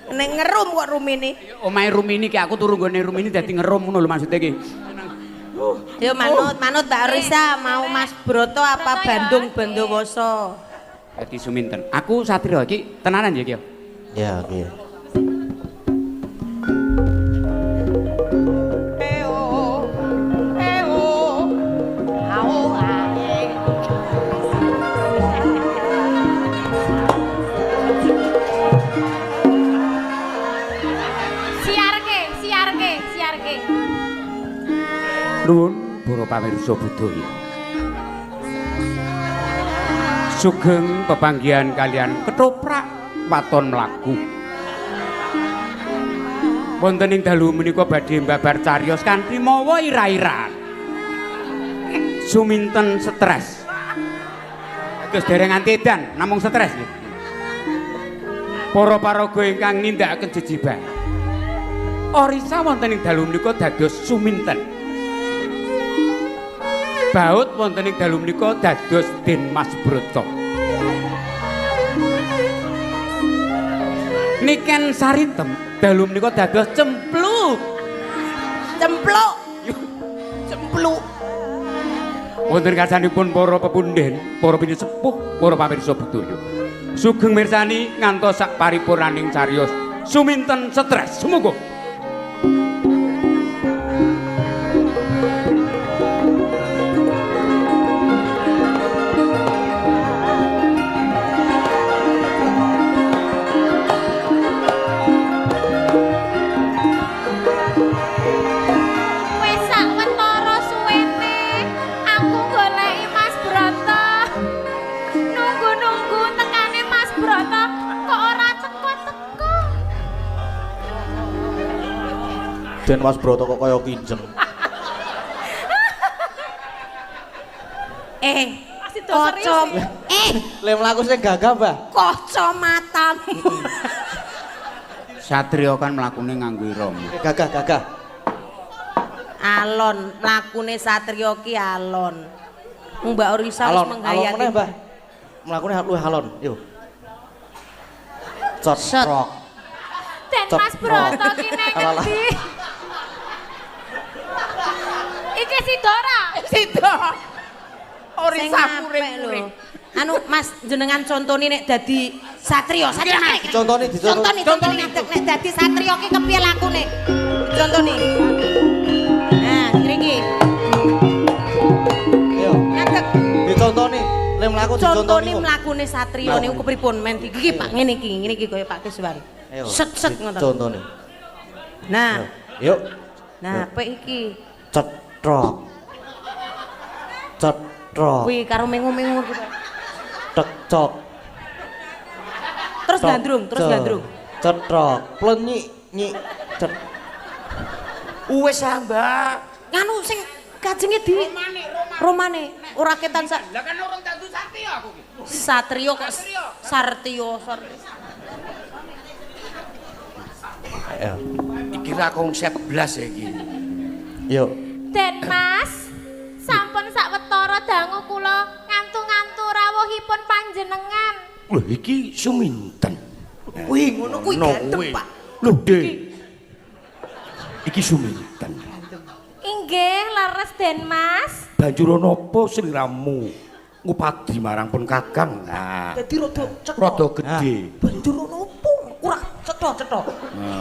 Ning ngerum kok rumine. omahe Rumini ki aku turu nggone Rumini dadi ngerum ngono lho maksudnya ki. Yo manut Mbak Orisa mau Mas Broto apa Bandung Bondowoso? Dadi Suminten. Aku Satrio iki tenanan ya iki. Ya, oke. Siarke. Nuwun para pamirsa budaya. Sugeng pepanggihan kalian ketoprak waton mlaku. Wonten ing dalu menika badhe mbabar cariyos kanthi mawa ira-iraan. Suminten stres. Terus dereng nganti edan namung stres nggih. Para paraga ingkang nindakaken jejiban. Orisa wonten ing dalu menika dados suminten. Baut wonten ing dalu menika dados Den Mas Broto. Niken Saritem dalu menika dados cempluk. Cempluk. Wonten karsanipun para pepundhen, para pinisepuh, para pamirsa budaya. Sugeng mirsani ngantos sak paripurnaning cariyos suminten stres. Sumangga. Den Mas Broto kok kaya kinjeng. Le mlaku sing gagah, Mbah. Kacamatamu. Satrio kan mlakune nganggo irama. Gagah. Alon, mlakune Satrio ki alon. Mbak Orisa wis menggayati. Alon Mbah. Mlakune luwih alon. Yo. Cetrok. Den Mas Broto ki nek ngendi? Iki si Dora. Orisa muring-muring. Anu Mas jenengan contoni nek dadi Satrio. Contoni. Nek dadi Satrio ki kepiye lakune? Contoni. Nah, ngriki. Yo. Ngadeg. Dicontoni. Le mlaku dicontoni. Contoni mlakune Satrio niku kepripun men iki Pak ngene iki kaya Pak Kiswan. Set ngoten. Contoni. Nah. Yuk. Nah, pek iki. Cetrok. Kuwi karo mengu-mengu gitu. Tekcok. Terus gandrung. Cetrok. Plenyi cet. Wis ah, Mbak. Nganu sing kajenge di Romane. Ora ketan sak. Lah kan urung dadu Satrio aku ki. Satrio kok Sartio. Ayo. Iki ra konsep blas iki. Yuk. Den Mas, sampun sawetara dangu kula ngantu-ngantu rawuhipun panjenengan. Lho iki suminten. Wih, ngono kuwi ganteng, Pak. Lho, Dek. Iki suminten. Inggih, leres Den Mas. Banjur napa sliramu ngupadi marang pun Kakang? Nah, Dadi rada rada gedhe. Banjur nopo? Ora cetha.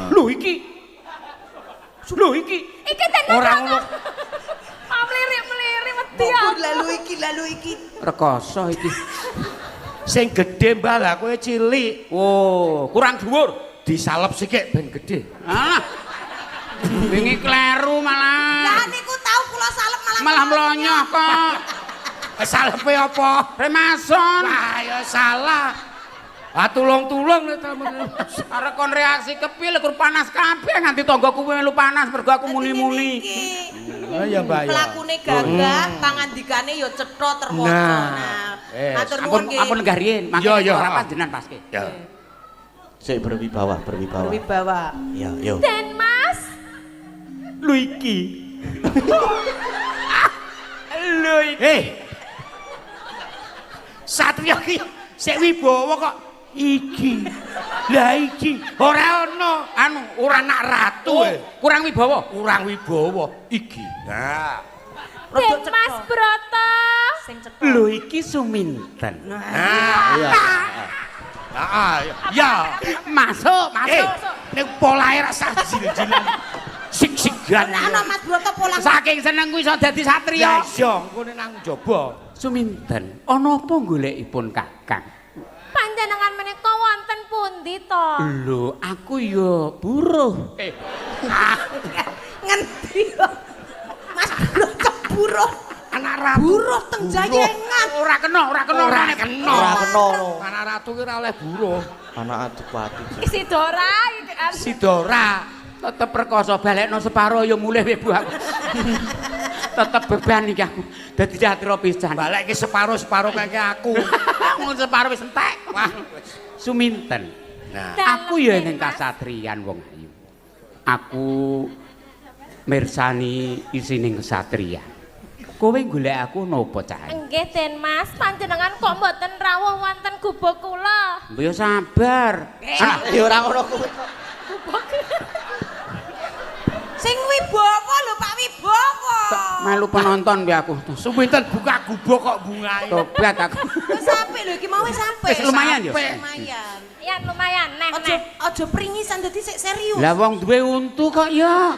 Lho iki. Iki Den Mas. Ora ngono. Melirik-melirik wedi ya. Lalu iki. Rekoso iki. Sing gedhe Mbah lah kowe cilik. Oh, kurang dhuwur. Disalep sikik ben gedhe. Ah. Wingi kleru malah. Lah niku tau kula salep Malah mlonyoh kok. Salepe apa? Remason. Wah, ya salah. Ah tulung-tulung nek tamen. Arek kon reaksi kepiye kur panas kabeh nganti tanggaku melu panas mergo aku muni-muni. Ah ya Mbak ya. Mlakune gagah, pangandikane ya cetha terwaca. Nah, matur nuwun nggih. Ampun lenggah riyin, Yo, mangke yo. ora pas jenengan paske. Ya. Sik berwibawa. Wibawa. Ya, yo. Den Mas. Lho iki. Lho iki. Satrio iki sik wibawa kok iki. Lah iki ora ono anu ora anak ratu. Kurang wibawa. Kurang wibawa iki. Nah. Den Mas Broto. Sing cetha. Lho iki Suminten. Iya. Ya. Masuk. Ning polahe rasa jil-jilan. Sik-sigan. Ana Mas Broto pola. Saking senengku iso dadi Ya satria. iya, engko nang jaba. Suminten, ana apa golekipun Kakang? Panjenengan menika wonten pundi to? Lho, aku ya buruh. Ngendi yo? Mas Broto buruh. Anak ratu. Buruh teng Jayengan. Ora kena. Ora kena. Anak ratu ki ora oleh buruh. Anak adipati. Isidora iki kan. Sidora. Tetep perkoso balekno separo ya mulih we Bu aku. Tetep beban iki aku. Dadi satria pisan. Balik ki separo-separo kaya aku. Mun separo wis entek. Wah, Suminten. Nah, Aku ya ning kasatriyan wong ayu. Aku mirsani isining kesatriyan. Kowe golek aku napa cah? Nggih Den Mas, panjenengan kok mboten rawuh wonten gubuk kula. Ya sabar. Ya ora ngono kuwi. Sing Wibowo lho Pak Wibowo. Melu penonton piye aku. Suminten buka gubuk kok bungae. Tobat aku. Wis sampe lho iki mau wis sampe. Wis lumayan ya. Lumayan. Ya lumayan Aja pringisan dadi sik serius. Lah wong duwe untu kok ya.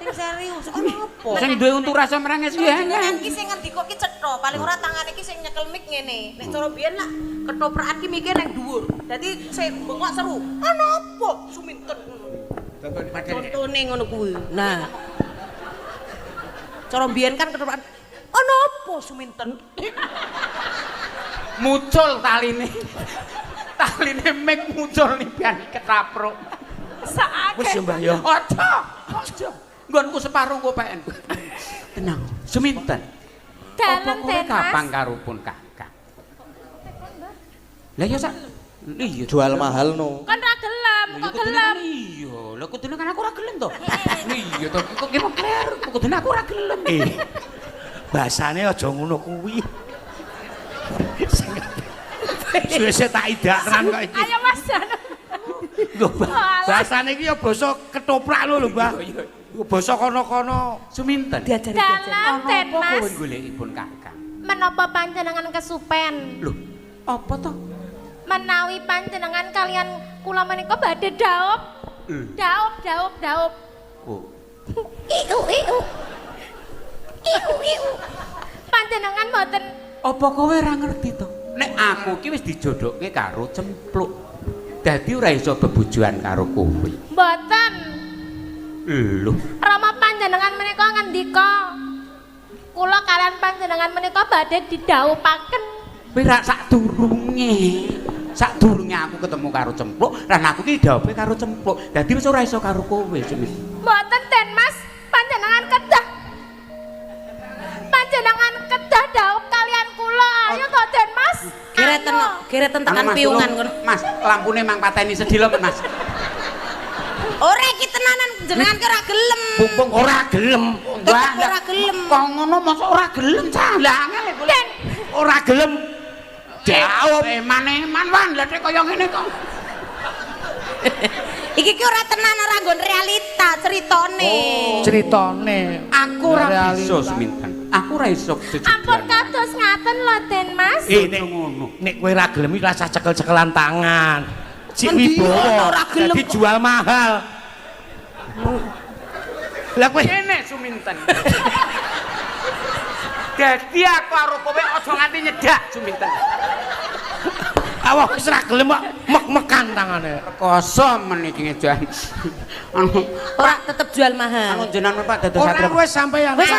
Sing serius. Ono apa? Sing duwe untu rasa merenges ya. Jenengan ki sing ngendika ki cetha, paling ora tangane ki sing nyekel mik ngene. Nek cara biyen lah ketoprakan ki mikir nang dhuwur. Dadi sing bengok seru. Ono apa? Suminten. Contone ngono kuwi. Nah. Cara biyen kan ketoprakan ono apa Suminten? Muncul taline. Taline mik muncul ning pian ketapruk. Wis ya Mbah ya. Aja. Nggonku separo kok PN. Tenang. Suminten. Dalem Kowe Den kapan Mas. karupun Kakang? Lah ya sak. Iya Jual mahal no. Kan ra gelem, kok gelem. Iya, lha kudune kan aku ora gelem to. Iya to, kok ki kler, kudune aku ora gelem. Bahasane aja ngono kuwi. Suwe-suwe tak idak tenan kok iki. Ayo Mas Jan. Lho, bahasane iki ya basa ketoprak lho, Mbah. Basa kono-kono. Suminten. Diajari. Dalem Den Apa kowe Mas. golekipun Kakang? Menapa panjenengan kesupen? Lho, apa to? Menawi panjenengan kalian kula menika badhe daup. Daup. Oh. Iu. Panjenengan mboten Apa kowe ora ngerti to? Nek aku ki wis dijodohke karo cempluk. Dadi ora iso bebujuan karo kowe. mboten. Lho, Rama panjenengan menika ngendika kula kalian panjenengan menika badhe didhaupaken. kowe ra sadurunge aku ketemu karo cempluk, lan aku ki didhaupe karo cempluk. Dadi wis ora iso karo kowe, Suminten. Mboten Den Mas, panjenengan kedah daup kalian kula. Ayo to Den Mas. Kireten tekan piungan ngono. Mas, lampune mang pateni sedilo, Mas. Ora iki tenanan jenengan ki ora gelem. Mumpung ora gelem. Tetep ora gelem. Kok ngono mosok ora gelem calange. Den, Ora gelem. Jawab. Eman-eman wan lha kaya ngene kok. Iki ki ora tenan ora nggon realita ceritane. Ceritane. Aku ora iso Suminten. Aku ora iso ampun kados ngaten lho Den Mas. Nek ngono. nek kowe ora gelem iki rasa cekel-cekelan tangan. Cik Endi Wibowo ora gelem dadi jual mahal. Lah kowe Kene Suminten. Dadi aku karo kowe aja nganti nyedak Suminten. awak wis ora gelem kok mek-mekan tangane. Rekoso men iki ngejan. Anu ora tetep jual mahal. anu jenengan Pak dados Ora satria. wis sampeyan. Wis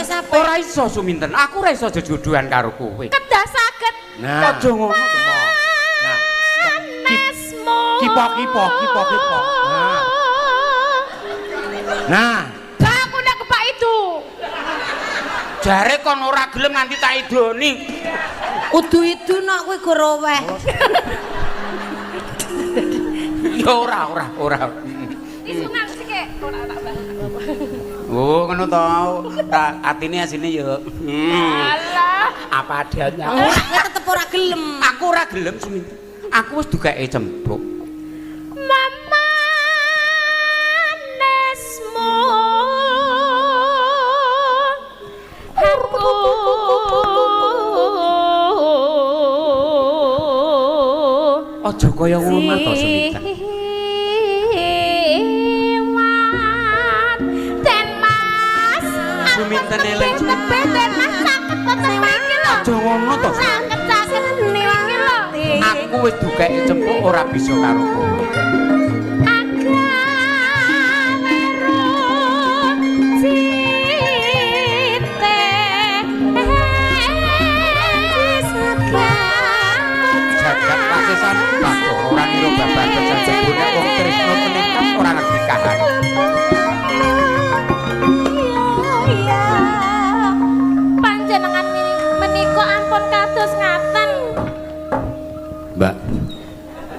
sampe. Ora iso Suminten. Aku ora iso jodohan karo kowe. Kedah saged Nah, Aja ngono. nah. Nesmu. Kipo. Nah, Lah aku ndak kepak itu. Jare kon ora gelem nganti tak idoni. Kudu itu nak kowe goroweh. Ya ora. Isunang sik ora tak balik. Oh, ngono to. Atine asine ya. Alah. Apa adanya. Kowe tetep ora gelem. Aku ora gelem Suminten. Aku wis dugake cempluk. Mama nesmu. Aku Aja kaya ngono to Suminten. Den Mas. Suminten eling Den Mas saged boten mriki lho. Aja ngono to. Saged niki lho. Aku wis dukeki cempuk ora bisa karo kowe. Jagat pasesan bakal ora ngira babagan sajebune wong tresno tenan ora ngerti kahan. Panjenengan menika ampun kados ngaten. Mbak,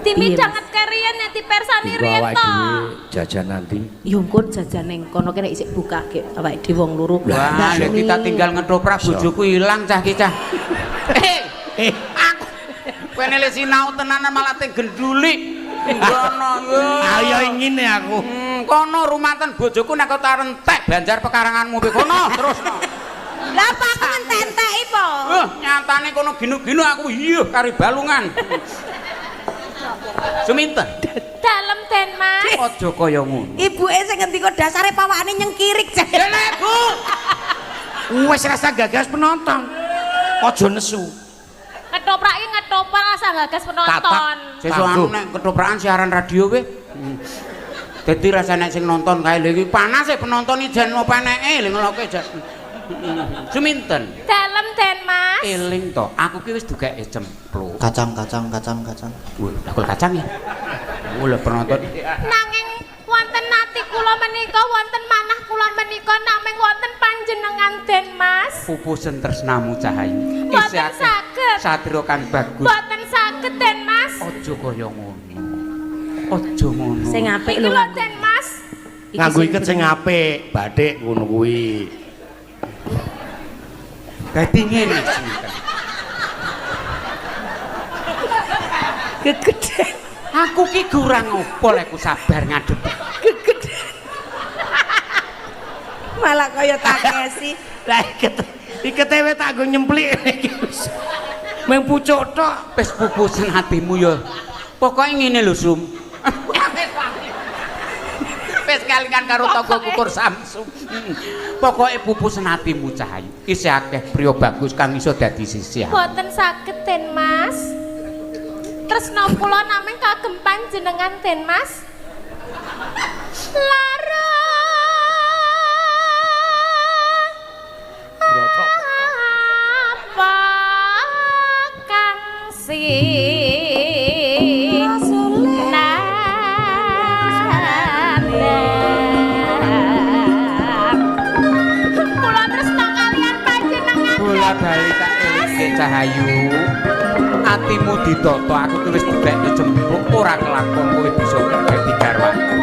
Dimidanget keriyen ya dipersani riyen awake to. dhewe jajan nanti. Ya ampun jajan ning kono kene isih bukake awake dhewe wong loro. Wah, nek kita tinggal ngethoprak bojoku ilang cah ki cah. Aku kene le sinau tenanan malah teng genduli. Ngono yo. Ayo ngene aku. Kono rumaten bojoku nek kok rentek Banjar pekaranganmu pe kono terus. Lah apa aku ngentek-enteki po? Nyatane kono ginu-ginu aku iya kari balungan. Suminten. Dalem Den Mas. Aja kaya ngono. Ibuke sing ngendika dasare pawakane nyengkirik. Bu. Wis rasa gagas penonton. Aja nesu. Ketoprak iki ngetoprak rasa gagas penonton. Sesuk nek ketoprakan siaran radio we. Dadi rasane sing nonton kae lho iki panas e penonton iki jan openeke lho ngeloke jan. Suminten. Dalem Den Mas. Eling to, aku ki wis dugeke cempluk. Kacang. Lah kok kacang ya. Lho penonton. Nanging wonten nati kula menika wonten manah kula menika namung wonten panjenengan Den Mas. Pupusen tresnamu Cahayu. Boten saged. Satria kang bagus. Boten saged Den Mas. Aja kaya ngono. Aja ngono. Sing apik Iki lho. lho Den Mas. Nganggo iket sing apik, bathik ngono kuwi. Dadi ngene Suminten. Gegeden. Aku ki kurang opo lek ku sabar ngadep. Malah kaya takesi. Lah ikete wis tak nggo nyemplik iki wis. Meng pucuk tok. Wis pupusen atimu ya. Pokoke ngene lho Sum. Wis kalingan karo tangga kukur Samsung. Pokoke pupusen atimu Cahayu. Isih akeh priya bagus kang iso dadi sisihan. Boten saged Den Mas. Tresna kula namung kagem panjenengan Den Mas. Lara apa kang Kula tresna kalian panjenengan Bola bali tak elinge Cahayu. Atimu ditoto aku ki wis dibekne jempuk ora kelakon kowe bisa dadi garwaku.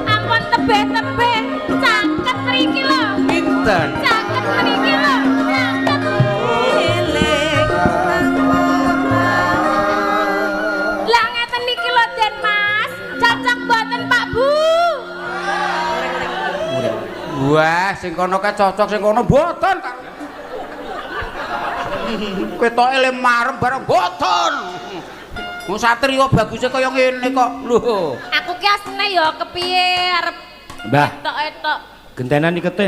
Ampun tebeh-tebeh caket mriki lho. Pinten? Caket mriki lho. Caket. Lah ngeten niki lho Den Mas. Cocok mboten Pak Bu? Wah, sing kono kae cocok sing kono mboten karo. Ketoke le marem bareng mboten. Wong satria baguse kaya ngene kok. Lho. Aku ki asline ya kepiye arep Mbah, etok-etok. gentenan ikete.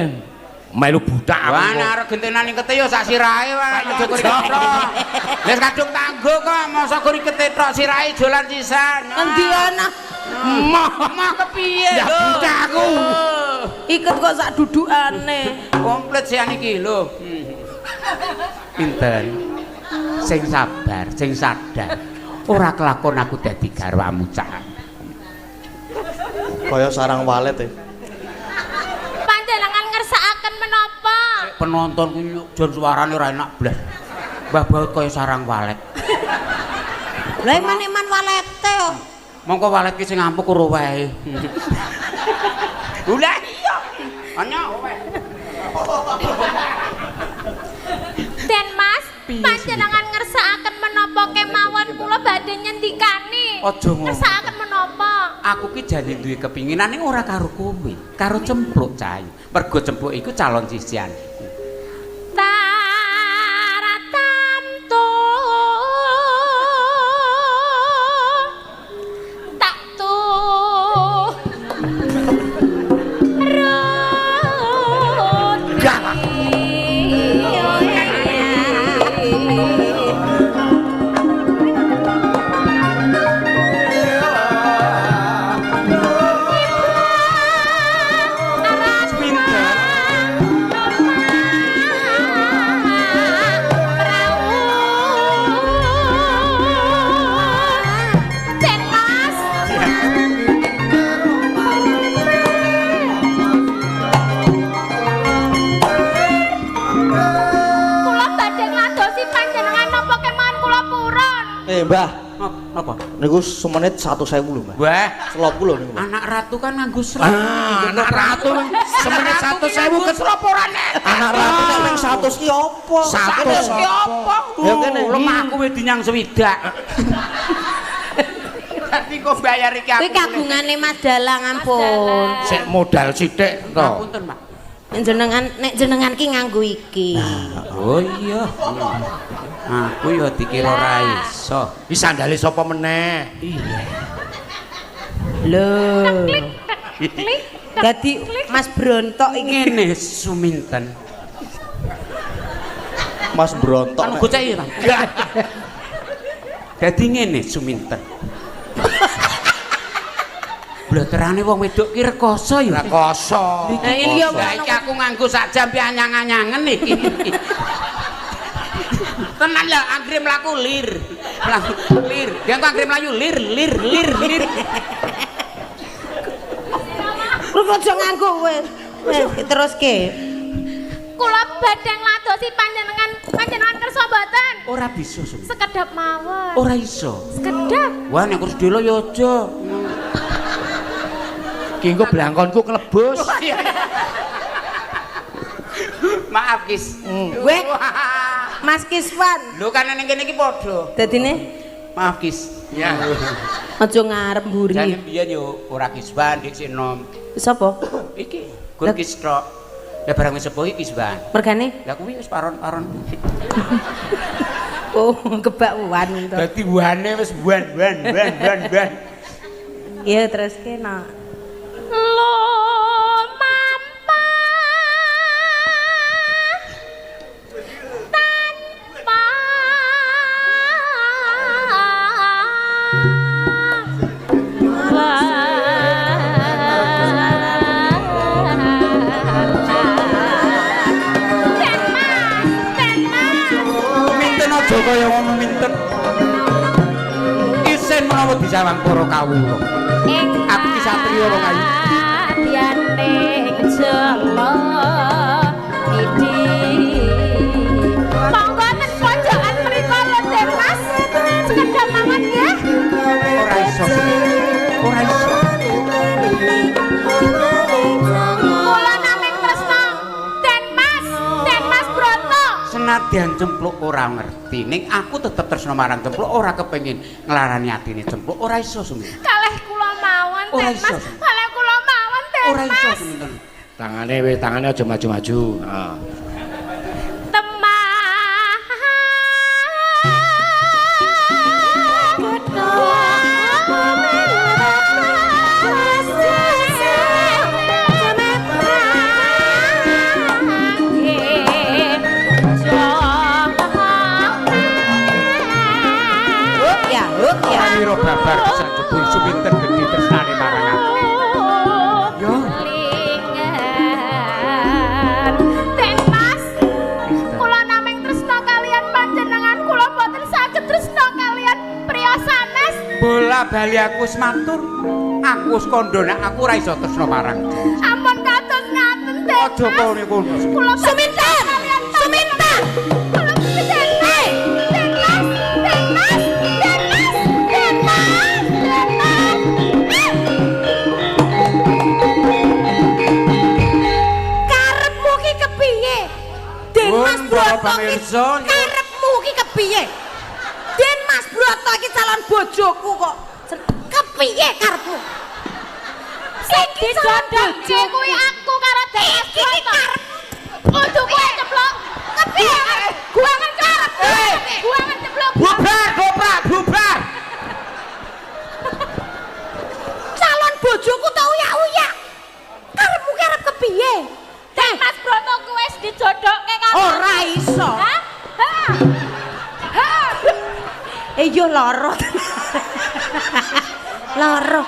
Melu budak aku. Wah, nek arep gentenan ikete ya sak sirahe wae aja kok tok. Wis kadung tanggo kok, mosok kok ikete tok sirahe dolan sisan. Endi ana? Mah kepiye Ya lho? budaku. Iket kok sak dudukane. Komplit sian iki lho. Pinten? Sing sabar, sing sadar. Ora kelakon aku dadi garwamu Cah. Kaya sarang walet e. Panjenengan ngersakaken menapa? Penonton ku jon suarane ora enak blas. Mbah Baut kaya sarang walet. Lah iman-iman walete. Mongko walet ki sing ampuk ora wae. Ulah iya. Hanya wae. Den Mas, panjenengan ngersakaken menapa kemawon kula badhe nyendikani. Aja ngono. Ngersakaken menapa? aku ki jane duwe kepinginan ning ora karo kowe, karo Cempluk Cahayu. Mergo Cempluk iku calon sisian. Mbah, apa? niku semenit 1.000 lho, Mbah. Wah, 30 niku. anak ratu kan nganggo slop. Anak ratu semenit 1.000 kesloporane. Anak ratu nek ning 100 ki opo? 100 ki apa? Ya kene. Lemahku wis dinyang swidak. Dadi kok bayar iki aku. Kuwi kagungane Mas Dalang ampun. Sik modal sithik to. Punten, Pak. Nek jenengan ki nganggo iki. Oh iya. Aku ya dikira ora iso. Iki sandale sapa meneh? Iya. Lho. Dadi Mas Brontok iki Ngene Suminten. Mas Brontok. Anu gocek ya, Pak. Dadi ngene Suminten. Bloterane wong wedok ki rekoso ya. Rekoso. Nah, ini ya iki aku nganggo sak jam pi anyang-anyangen iki. Tenan ya anggere mlaku lir. Mlaku lir. Dia kok anggere mlayu lir. Lu aja nganggo kowe. Teruske. Kula badhe ngladosi panjenengan kersa mboten? Ora bisa, Sum. Sekedap mawon. Ora iso. Sekedap. Wah, nek kurus delo ya aja. Ki engko blangkonku klebus. Maaf, Kis. Kowe Mas Kiswan. Lho kan ning kene iki padha. Dadine Maaf, Kis. Ya. aja ngarep mburi. Jane biyen yo ora Kisban dik sik nom. Sapa? Iki Gur Kis tok. Ya barang wis sepuh iki Kisban. Mergane? Lah kuwi wis paron-paron. Oh, kebak wan to. Dadi wane wis wan. Iya, teruske nak. Kaya ngono minten. Isen menawa disawang para kawula. Aku ki satriya wong ayu. Diane jelo iki. Monggo ten pojokan mriku lho, Mas. Sekedap mawon nggih. Ora iso. Ora iso. Kula namung tresna Den Mas Broto. Senadyan Cempluk ora ngerti, ning aku tetep tresna marang Cempluk, ora kepengin nglarani atine Cempluk, ora iso Sumi. Kalih kula mawon, Ora Den iso, Mas. Sumi. Kalih kula mawon, Den Ora iso Mas. Suminten. Tangane aja maju-maju. Heeh. Pira babar bisa jebul Suminten gedhe tresnane marang aku. Yo. Den Mas, kula namung tresna kalian panjenengan, kula boten saged tresna kalian priya sanes. Bola bali aku wis matur. Aku wis kandha nek aku ora iso tresna marang. Ampun kados ngaten, Den Mas. Aja kono. Kula Suminten. Suminten. Kula Den Mas. Den Mas. Den Mas. Den Mas. Den Mas. Den Mas. Karepmu ki kepiye? Den Mas Broto ki karepmu ki kepiye? Den Mas Broto ki calon bojoku kok. Kepiye karepmu? Sing didodongke kuwi aku karo Mas Broto. Kudu kowe ceplok. Kepiye? Gua ngencep. Gua ngeceplok. Bubar. Calon bojoku tak uyak-uyak. Karepmu ki arep kepiye? Mas Broto kuwi wis dijodokke karo Ora iso. Hah? Hah? Yo loro. Loro.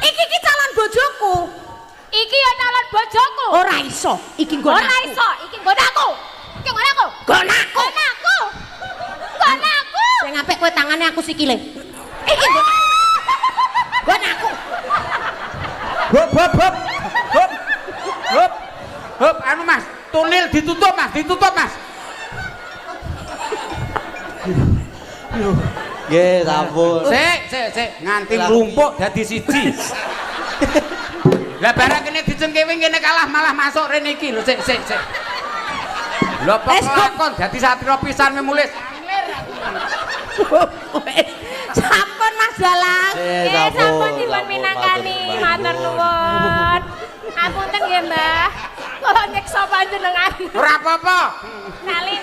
Iki calon bojoku. Iki ya calon bojoku. Ora iso. Iki nggon Ora iso, iki nggon aku. Iki nggon aku. Nggon aku. Nggon aku. Nggon aku. Sing apik kowe tangane aku sikile. Iki nggon aku. Hop, anu Mas, tunil ditutup Mas. Nggih, sampun. Sik, nganti nglumpuk dadi siji. Lah barang kene dicengkewe kene kalah malah masuk rene iki lho, sik. Lho pelakon dadi satria pisan memulis. Sampun Mas Dalang. Sampun dipun minangkani, matur nuwun. Ngapunten nggih, Mbah. Kula nyeksa panjenengan. Ora apa-apa. Salin.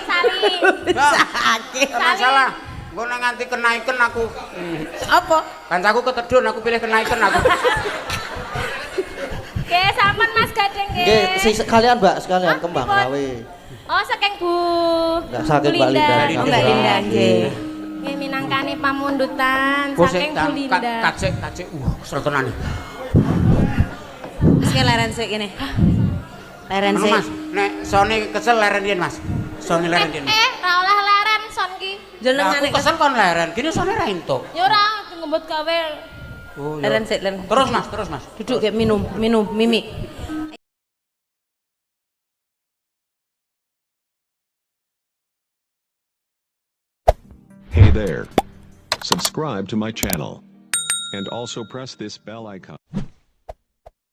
Sakit. Ora masalah. Engko nek nganti kenaiken aku. Apa? Kancaku ketedun aku pilih kenaiken aku. Nggih, sampun Mas Gading nggih. Nggih, sekalian Mbak, sekalian kembang gawe. Oh, saking Bu. Enggak sakit Mbak Linda. Oh, Mbak Linda nggih. Nggih minangkani pamundutan saking Bu Linda. Kacik. Kesel tenan. Wis leren sik kene. Leren Anu sik. Mas, nek sone kesel leren yen Mas. Sone leren yen. Ra oleh leren son ki. Aku kesel kon leren, kene sone ra entuk. Ya ora ngembut gawe. Oh, Leren sik, leren. Terus Mas. Duduk kayak minum, Mimi. Hey there. Subscribe to my channel. And also press this bell icon.